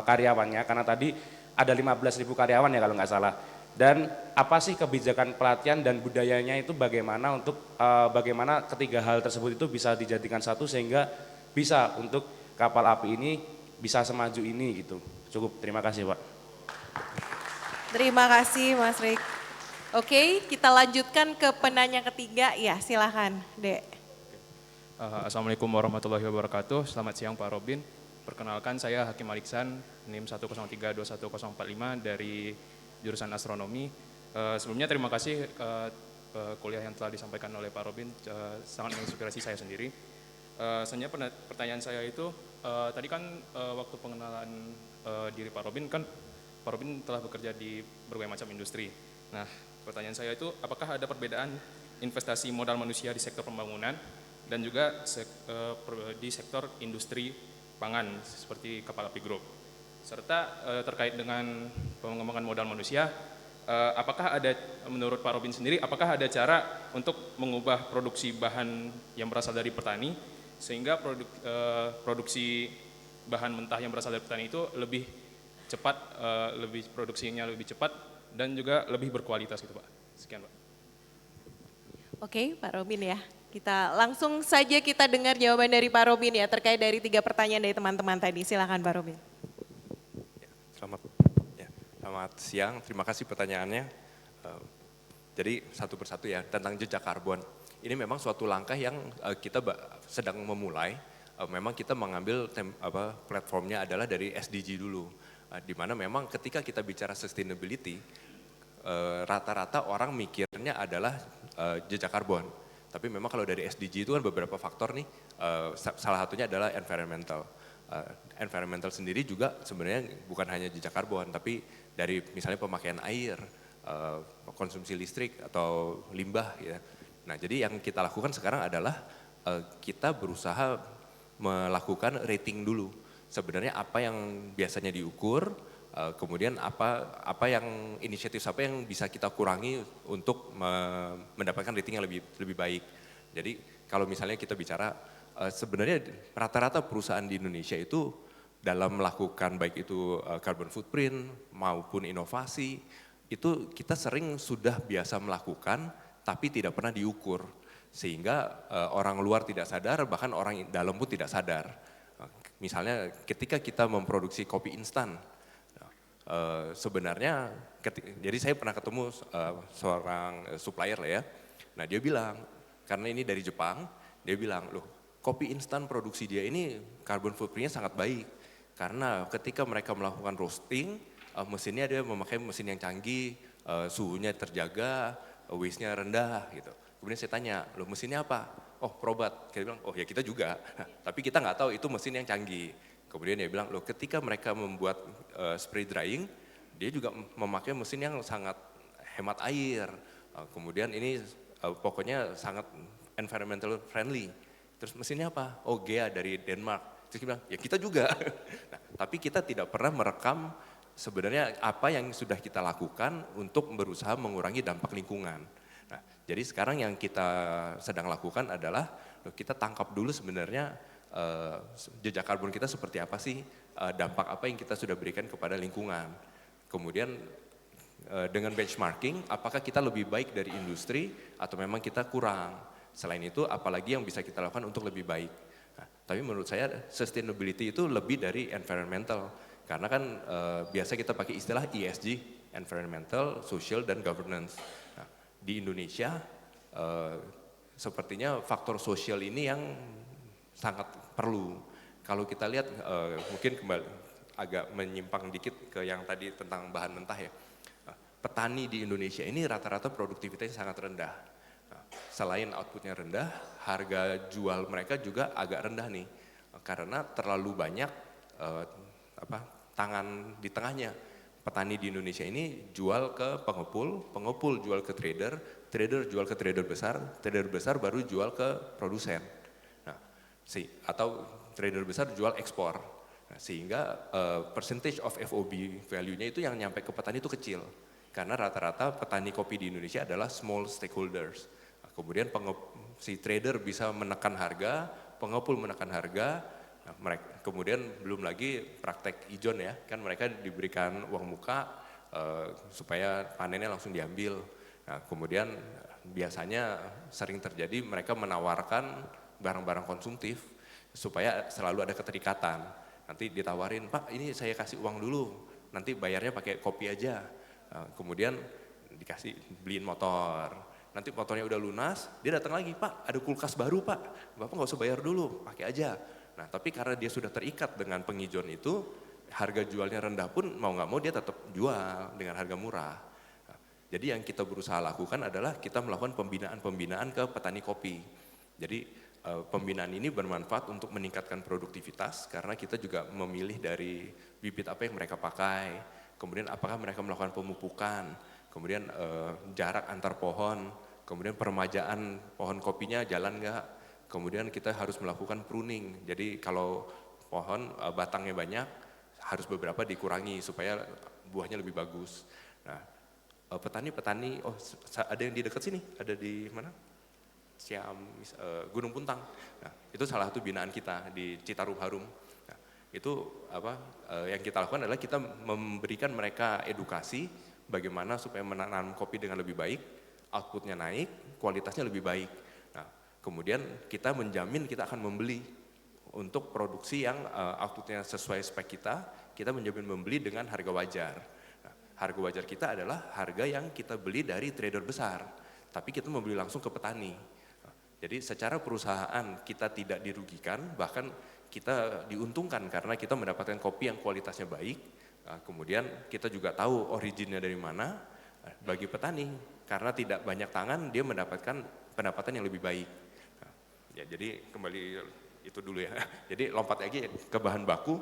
karyawannya? Karena tadi ada 15.000 karyawan ya kalau nggak salah. Dan apa sih kebijakan pelatihan dan budayanya itu bagaimana untuk bagaimana ketiga hal tersebut itu bisa dijadikan satu sehingga bisa untuk kapal api ini bisa semaju ini gitu. Cukup, terima kasih Pak. Terima kasih Mas Rik. Oke, kita lanjutkan ke penanya ketiga. Ya, silakan, Dek. Assalamualaikum warahmatullahi wabarakatuh. Selamat siang Pak Robin. Perkenalkan saya Hakim Aliksan, NIM 1032145 dari jurusan astronomi. Sebelumnya terima kasih kuliah yang telah disampaikan oleh Pak Robin, sangat menginspirasi saya sendiri. Sebenarnya pertanyaan saya itu, tadi kan waktu pengenalan diri Pak Robin kan Pak Robin telah bekerja di berbagai macam industri. Nah, pertanyaan saya itu apakah ada perbedaan investasi modal manusia di sektor pembangunan dan juga di sektor industri pangan seperti kapal api Group? Serta terkait dengan pengembangan modal manusia, apakah ada menurut Pak Robin sendiri, apakah ada cara untuk mengubah produksi bahan yang berasal dari petani sehingga produksi bahan mentah yang berasal dari petani itu lebih cepat, lebih produksinya lebih cepat dan juga lebih berkualitas gitu Pak. Sekian Pak. Oke, Pak Robin ya. Kita langsung saja kita dengar jawaban dari Pak Robin ya terkait dari 3 pertanyaan dari teman-teman tadi. Silakan Pak Robin. Selamat siang, terima kasih pertanyaannya. Jadi satu persatu ya tentang jejak karbon. Ini memang suatu langkah yang kita sedang memulai. Memang kita mengambil platformnya adalah dari SDG dulu. Di mana memang ketika kita bicara sustainability, rata-rata orang mikirnya adalah jejak karbon. Tapi memang kalau dari SDG itu kan beberapa faktor nih, salah satunya adalah environmental. Environmental sendiri juga sebenarnya bukan hanya jejak karbon, tapi dari misalnya pemakaian air, konsumsi listrik atau limbah ya. Nah jadi yang kita lakukan sekarang adalah kita berusaha melakukan rating dulu. Sebenarnya apa yang biasanya diukur, kemudian apa yang inisiatif apa yang bisa kita kurangi untuk mendapatkan rating yang lebih baik. Jadi kalau misalnya kita bicara sebenarnya rata-rata perusahaan di Indonesia itu dalam melakukan baik itu carbon footprint maupun inovasi itu kita sering sudah biasa melakukan tapi tidak pernah diukur sehingga orang luar tidak sadar bahkan orang dalam pun tidak sadar. Misalnya ketika kita memproduksi kopi instan, sebenarnya jadi saya pernah ketemu seorang supplier lah ya. Nah dia bilang karena ini dari Jepang, dia bilang loh kopi instan produksi dia ini carbon footprintnya sangat baik karena ketika mereka melakukan roasting, mesinnya dia memakai mesin yang canggih, suhunya terjaga, waste-nya rendah gitu. Kemudian saya tanya, loh mesinnya apa? Oh Probat. Dia bilang, oh ya kita juga. Tapi kita nggak tahu itu mesin yang canggih. Kemudian dia bilang, loh ketika mereka membuat spray drying, dia juga memakai mesin yang sangat hemat air. Kemudian ini pokoknya sangat environmental friendly. Terus mesinnya apa? Oh GEA dari Denmark. Terus dia bilang, ya kita juga. Nah, tapi kita tidak pernah merekam sebenarnya apa yang sudah kita lakukan untuk berusaha mengurangi dampak lingkungan. Nah, jadi sekarang yang kita sedang lakukan adalah kita tangkap dulu sebenarnya jejak karbon kita seperti apa sih, dampak apa yang kita sudah berikan kepada lingkungan. Kemudian dengan benchmarking, apakah kita lebih baik dari industri atau memang kita kurang. Selain itu, apalagi yang bisa kita lakukan untuk lebih baik. Nah, tapi menurut saya sustainability itu lebih dari environmental. Karena kan biasa kita pakai istilah ESG, environmental, social, dan governance. Nah, di Indonesia sepertinya faktor sosial ini yang sangat perlu. Kalau kita lihat mungkin kembali agak menyimpang dikit ke yang tadi tentang bahan mentah ya. Petani di Indonesia ini rata-rata produktivitasnya sangat rendah. Selain outputnya rendah, harga jual mereka juga agak rendah nih. Karena terlalu banyak tangan di tengahnya. Petani di Indonesia ini jual ke pengepul, pengepul jual ke trader, trader jual ke trader besar baru jual ke produsen. Nah, atau trader besar jual ekspor. Nah, sehingga percentage of FOB value-nya itu yang nyampe ke petani itu kecil. Karena rata-rata petani kopi di Indonesia adalah small stakeholders. Nah, kemudian si trader bisa menekan harga, pengepul menekan harga. Nah, kemudian belum lagi praktek ijon ya, kan mereka diberikan uang muka supaya panennya langsung diambil. Nah, kemudian biasanya sering terjadi mereka menawarkan barang-barang konsumtif supaya selalu ada keterikatan. Nanti ditawarin, Pak ini saya kasih uang dulu, nanti bayarnya pakai kopi aja. Kemudian dikasih beliin motor. Nanti motornya udah lunas, dia datang lagi, Pak ada kulkas baru Pak, Bapak nggak usah bayar dulu, pakai aja. Nah tapi karena dia sudah terikat dengan penghijauan itu, harga jualnya rendah pun mau nggak mau dia tetap jual dengan harga murah. Nah, jadi yang kita berusaha lakukan adalah kita melakukan pembinaan ke petani kopi. Jadi pembinaan ini bermanfaat untuk meningkatkan produktivitas karena kita juga memilih dari bibit apa yang mereka pakai, kemudian apakah mereka melakukan pemupukan, kemudian jarak antar pohon, kemudian peremajaan pohon kopinya jalan nggak, kemudian kita harus melakukan pruning. Jadi kalau pohon batangnya banyak, harus beberapa dikurangi supaya buahnya lebih bagus. Nah, petani-petani, ada yang di dekat sini, ada di mana? Gunung Puntang. Nah, itu salah satu binaan kita di Citarum Harum. Nah, itu yang kita lakukan adalah kita memberikan mereka edukasi bagaimana supaya menanam kopi dengan lebih baik, outputnya naik, kualitasnya lebih baik. Nah, kemudian kita menjamin kita akan membeli untuk produksi yang outputnya sesuai spek kita menjamin membeli dengan harga wajar. Nah, harga wajar kita adalah harga yang kita beli dari trader besar, tapi kita membeli langsung ke petani. Nah, jadi secara perusahaan kita tidak dirugikan, bahkan kita diuntungkan karena kita mendapatkan kopi yang kualitasnya baik. Nah, kemudian kita juga tahu originnya dari mana. Bagi petani, karena tidak banyak tangan, dia mendapatkan pendapatan yang lebih baik. Nah, ya jadi kembali itu dulu ya. Jadi lompat lagi ke bahan baku,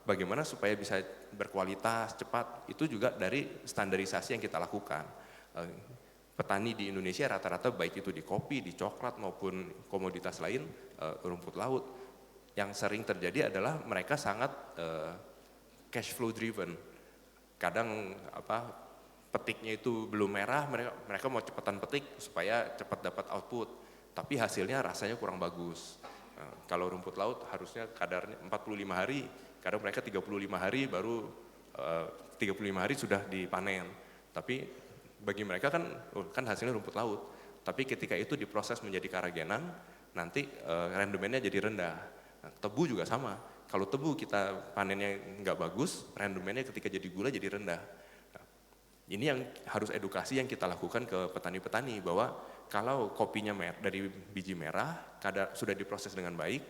bagaimana supaya bisa berkualitas, cepat, itu juga dari standarisasi yang kita lakukan. Petani di Indonesia rata-rata baik itu di kopi, di coklat maupun komoditas lain, rumput laut, yang sering terjadi adalah mereka sangat cash flow driven. Kadang petiknya itu belum merah, mereka mau cepetan petik supaya cepat dapat output, tapi hasilnya rasanya kurang bagus. Kalau rumput laut harusnya kadarnya 45 hari, kadang mereka 35 hari baru 35 hari sudah dipanen. Tapi bagi mereka kan hasilnya rumput laut, tapi ketika itu diproses menjadi karagenan, nanti rendemennya jadi rendah. Nah, tebu juga sama, kalau tebu kita panennya nggak bagus, rendemennya ketika jadi gula jadi rendah. Ini yang harus edukasi yang kita lakukan ke petani-petani bahwa kalau kopinya dari biji merah, sudah diproses dengan baik,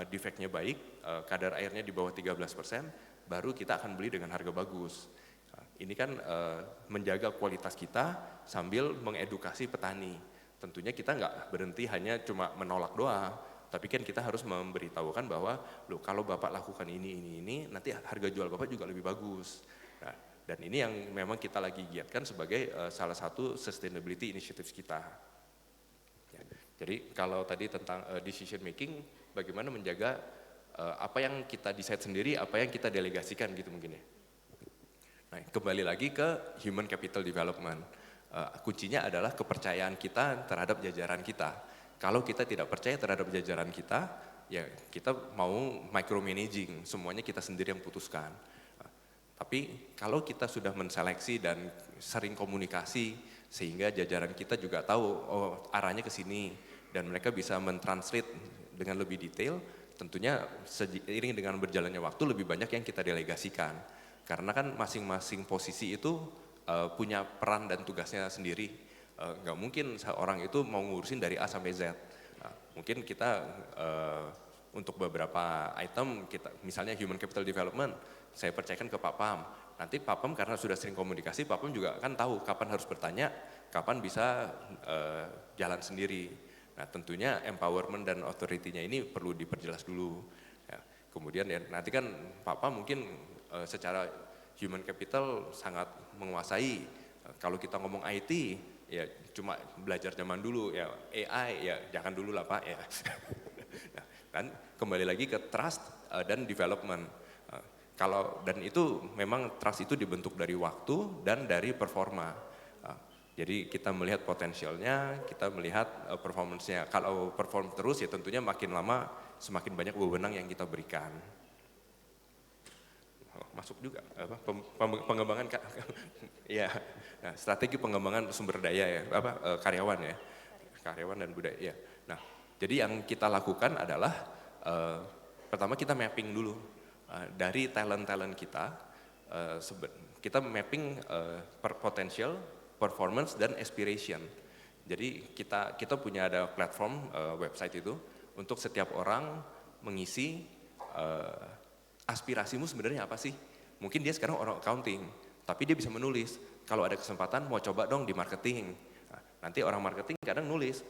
defeknya baik, kadar airnya di bawah 13%, baru kita akan beli dengan harga bagus. Ini kan menjaga kualitas kita sambil mengedukasi petani. Tentunya kita nggak berhenti hanya cuma menolak doang, tapi kan kita harus memberitahukan bahwa loh kalau Bapak lakukan ini, nanti harga jual Bapak juga lebih bagus. Nah, dan ini yang memang kita lagi giatkan sebagai salah satu sustainability initiatives kita. Ya, jadi kalau tadi tentang decision making, bagaimana menjaga apa yang kita decide sendiri, apa yang kita delegasikan gitu mungkin ya. Nah, kembali lagi ke human capital development. Kuncinya adalah kepercayaan kita terhadap jajaran kita. Kalau kita tidak percaya terhadap jajaran kita, ya kita mau micromanaging, semuanya kita sendiri yang putuskan. Tapi kalau kita sudah menseleksi dan sering komunikasi sehingga jajaran kita juga tahu arahnya ke sini dan mereka bisa mentranslate dengan lebih detail, tentunya seiring dengan berjalannya waktu lebih banyak yang kita delegasikan. Karena kan masing-masing posisi itu punya peran dan tugasnya sendiri. Nggak mungkin seorang itu mau ngurusin dari A sampai Z. Mungkin kita untuk beberapa item, misalnya human capital development, saya percayakan ke Pak Pam. Nanti Pak Pam karena sudah sering komunikasi, Pak Pam juga kan tahu kapan harus bertanya, kapan bisa jalan sendiri. Nah tentunya empowerment dan authority-nya ini perlu diperjelas dulu. Ya, kemudian ya nanti kan Pak Pam mungkin secara human capital sangat menguasai. Kalau kita ngomong IT, ya cuma belajar zaman dulu, ya AI, ya jangan dulu lah Pak. Ya. Nah, dan kembali lagi ke trust dan development. Dan itu memang trust itu dibentuk dari waktu dan dari performa. Jadi kita melihat potensialnya, kita melihat performance-nya. Kalau perform terus ya tentunya makin lama semakin banyak wewenang yang kita berikan. Masuk juga pengembangan ya. Nah, strategi pengembangan sumber daya ya, karyawan ya. Karyawan dan budaya ya. Nah, jadi yang kita lakukan adalah pertama kita mapping dulu. Dari talent-talent kita, kita mapping potential, performance, dan aspiration. Jadi kita punya ada platform website itu untuk setiap orang mengisi aspirasimu sebenarnya apa sih? Mungkin dia sekarang orang accounting, tapi dia bisa menulis, kalau ada kesempatan mau coba dong di marketing. Nah, nanti orang marketing kadang nulis,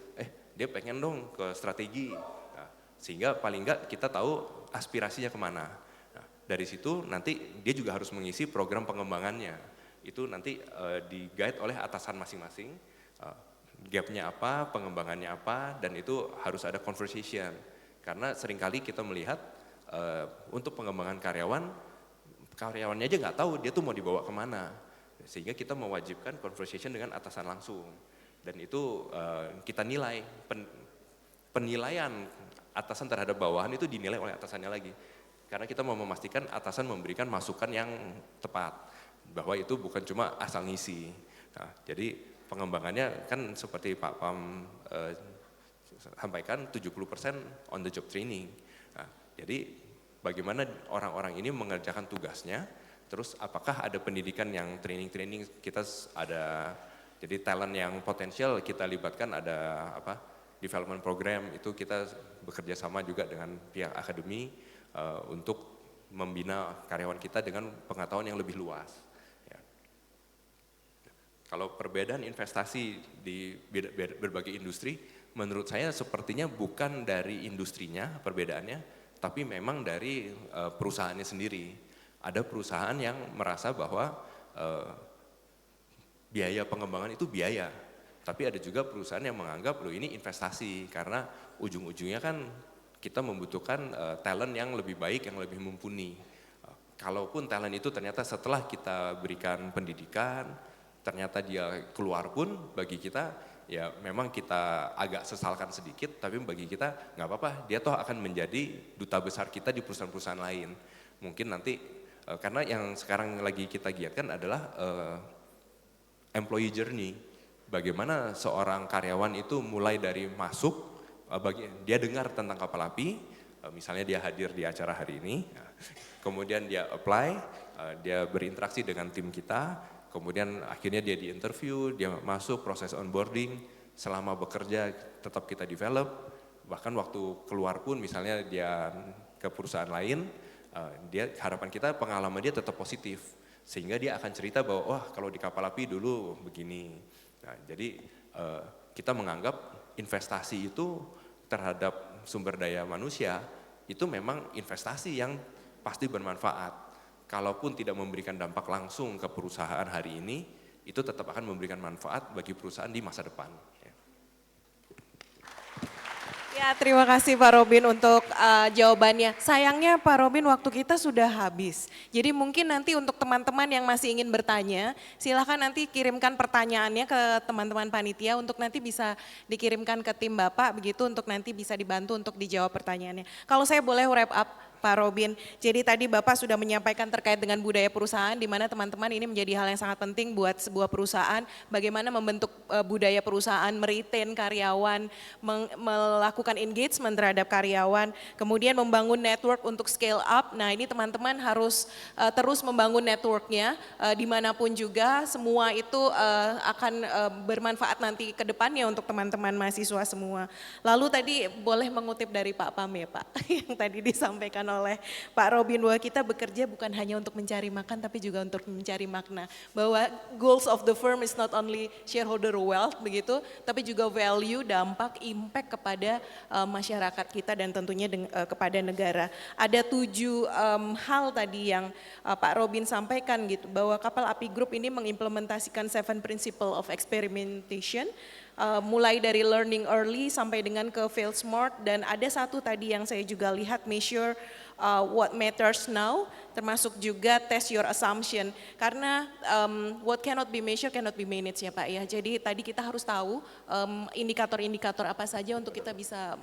dia pengen dong ke strategi. Nah, sehingga paling enggak kita tahu aspirasinya kemana. Nah, dari situ nanti dia juga harus mengisi program pengembangannya. Itu nanti di guide oleh atasan masing-masing, gapnya apa, pengembangannya apa, dan itu harus ada conversation. Karena seringkali kita melihat untuk pengembangan karyawannya aja nggak tahu dia tuh mau dibawa kemana, sehingga kita mewajibkan conversation dengan atasan langsung, dan itu kita nilai penilaian atasan terhadap bawahan itu dinilai oleh atasannya lagi, karena kita mau memastikan atasan memberikan masukan yang tepat, bahwa itu bukan cuma asal ngisi. Nah, jadi pengembangannya kan seperti Pak Pam sampaikan 70% on the job training. Nah, jadi bagaimana orang-orang ini mengerjakan tugasnya, terus apakah ada pendidikan yang training-training, kita ada, jadi talent yang potensial kita libatkan, ada development program, itu kita bekerja sama juga dengan pihak akademi untuk membina karyawan kita dengan pengetahuan yang lebih luas. Ya. Kalau perbedaan investasi di berbagai industri, menurut saya sepertinya bukan dari industrinya perbedaannya, tapi memang dari perusahaannya sendiri. Ada perusahaan yang merasa bahwa biaya pengembangan itu biaya, tapi ada juga perusahaan yang menganggap loh ini investasi, karena ujung-ujungnya kan kita membutuhkan talent yang lebih baik, yang lebih mumpuni. Kalaupun talent itu ternyata setelah kita berikan pendidikan, ternyata dia keluar pun, bagi kita ya memang kita agak sesalkan sedikit, tapi bagi kita nggak apa-apa, dia toh akan menjadi duta besar kita di perusahaan-perusahaan lain. Mungkin nanti, karena yang sekarang lagi kita giatkan adalah employee journey. Bagaimana seorang karyawan itu mulai dari masuk, dia dengar tentang kapal api, misalnya dia hadir di acara hari ini, kemudian dia apply, dia berinteraksi dengan tim kita, kemudian akhirnya dia di interview, dia masuk proses onboarding, selama bekerja tetap kita develop, bahkan waktu keluar pun misalnya dia ke perusahaan lain, dia harapan kita pengalaman dia tetap positif, sehingga dia akan cerita bahwa wah kalau di kapal api dulu begini. Nah, jadi kita menganggap investasi itu terhadap sumber daya manusia itu memang investasi yang pasti bermanfaat. Kalaupun tidak memberikan dampak langsung ke perusahaan hari ini, itu tetap akan memberikan manfaat bagi perusahaan di masa depan. Ya, terima kasih Pak Robin untuk jawabannya. Sayangnya Pak Robin waktu kita sudah habis. Jadi mungkin nanti untuk teman-teman yang masih ingin bertanya, silakan nanti kirimkan pertanyaannya ke teman-teman panitia untuk nanti bisa dikirimkan ke tim Bapak, begitu untuk nanti bisa dibantu untuk dijawab pertanyaannya. Kalau saya boleh wrap up, Pak Robin, jadi tadi Bapak sudah menyampaikan terkait dengan budaya perusahaan, di mana teman-teman ini menjadi hal yang sangat penting buat sebuah perusahaan, bagaimana membentuk budaya perusahaan, meretain karyawan, melakukan engagement terhadap karyawan, kemudian membangun network untuk scale up. Nah ini teman-teman harus terus membangun networknya, dimanapun juga, semua itu akan bermanfaat nanti ke depannya untuk teman-teman mahasiswa semua. Lalu tadi boleh mengutip dari Pak Pam ya Pak, yang tadi disampaikan oleh Pak Robin, bahwa kita bekerja bukan hanya untuk mencari makan tapi juga untuk mencari makna, bahwa goals of the firm is not only shareholder wealth begitu, tapi juga value, dampak, impact kepada masyarakat kita dan tentunya kepada negara. Ada 7 hal tadi yang Pak Robin sampaikan gitu, bahwa Kapal Api Group ini mengimplementasikan 7 principle of experimentation, mulai dari learning early sampai dengan ke fail smart, dan ada satu tadi yang saya juga lihat, measure what matters now, termasuk juga test your assumption, karena what cannot be measured cannot be managed ya Pak ya. Jadi tadi kita harus tahu indikator-indikator apa saja untuk kita bisa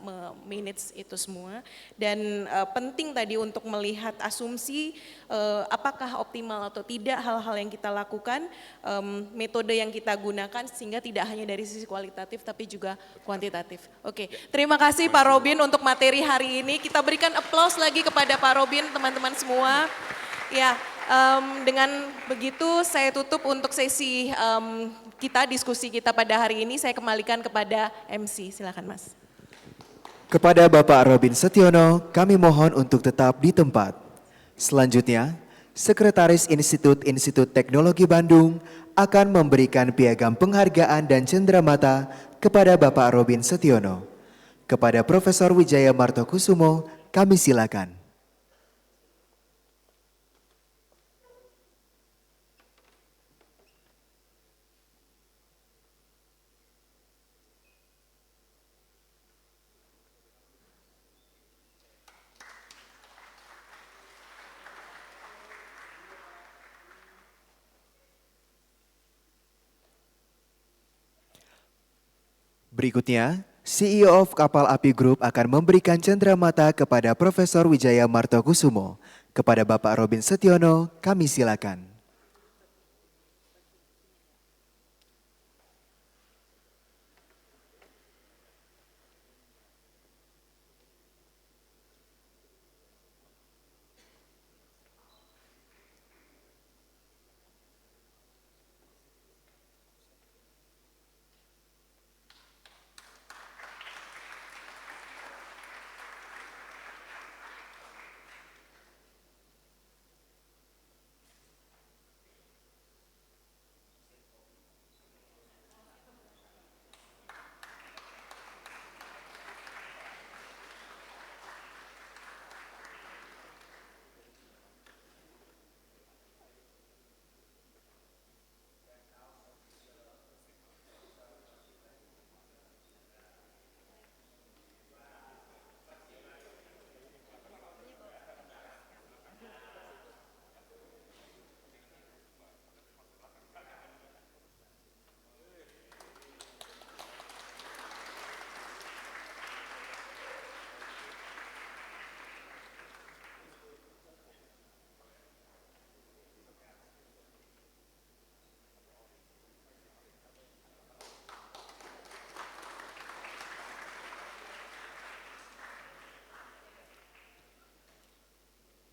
manage itu semua, dan penting tadi untuk melihat asumsi apakah optimal atau tidak hal-hal yang kita lakukan, metode yang kita gunakan, sehingga tidak hanya dari sisi kualitatif tapi juga kuantitatif. Oke, terima kasih Pak Robin untuk materi hari ini. Kita berikan applause lagi kepada Pak Robin, teman-teman semua. Ya, Dengan begitu saya tutup untuk sesi diskusi kita pada hari ini. Saya kembalikan kepada MC, silakan Mas. Kepada Bapak Robin Setiono, kami mohon untuk tetap di tempat. Selanjutnya, Sekretaris Institut Teknologi Bandung akan memberikan piagam penghargaan dan cenderamata kepada Bapak Robin Setiono. Kepada Profesor Wijaya Martokusumo, kami silakan. Berikutnya, CEO of Kapal Api Group akan memberikan cenderamata kepada Profesor Wijaya Martokusumo. Kepada Bapak Robin Setiono, kami silakan.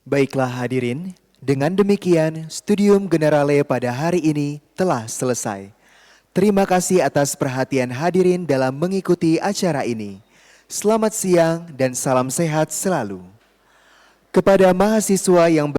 Baiklah hadirin, dengan demikian Studium Generale pada hari ini telah selesai. Terima kasih atas perhatian hadirin dalam mengikuti acara ini. Selamat siang dan salam sehat selalu. Kepada mahasiswa yang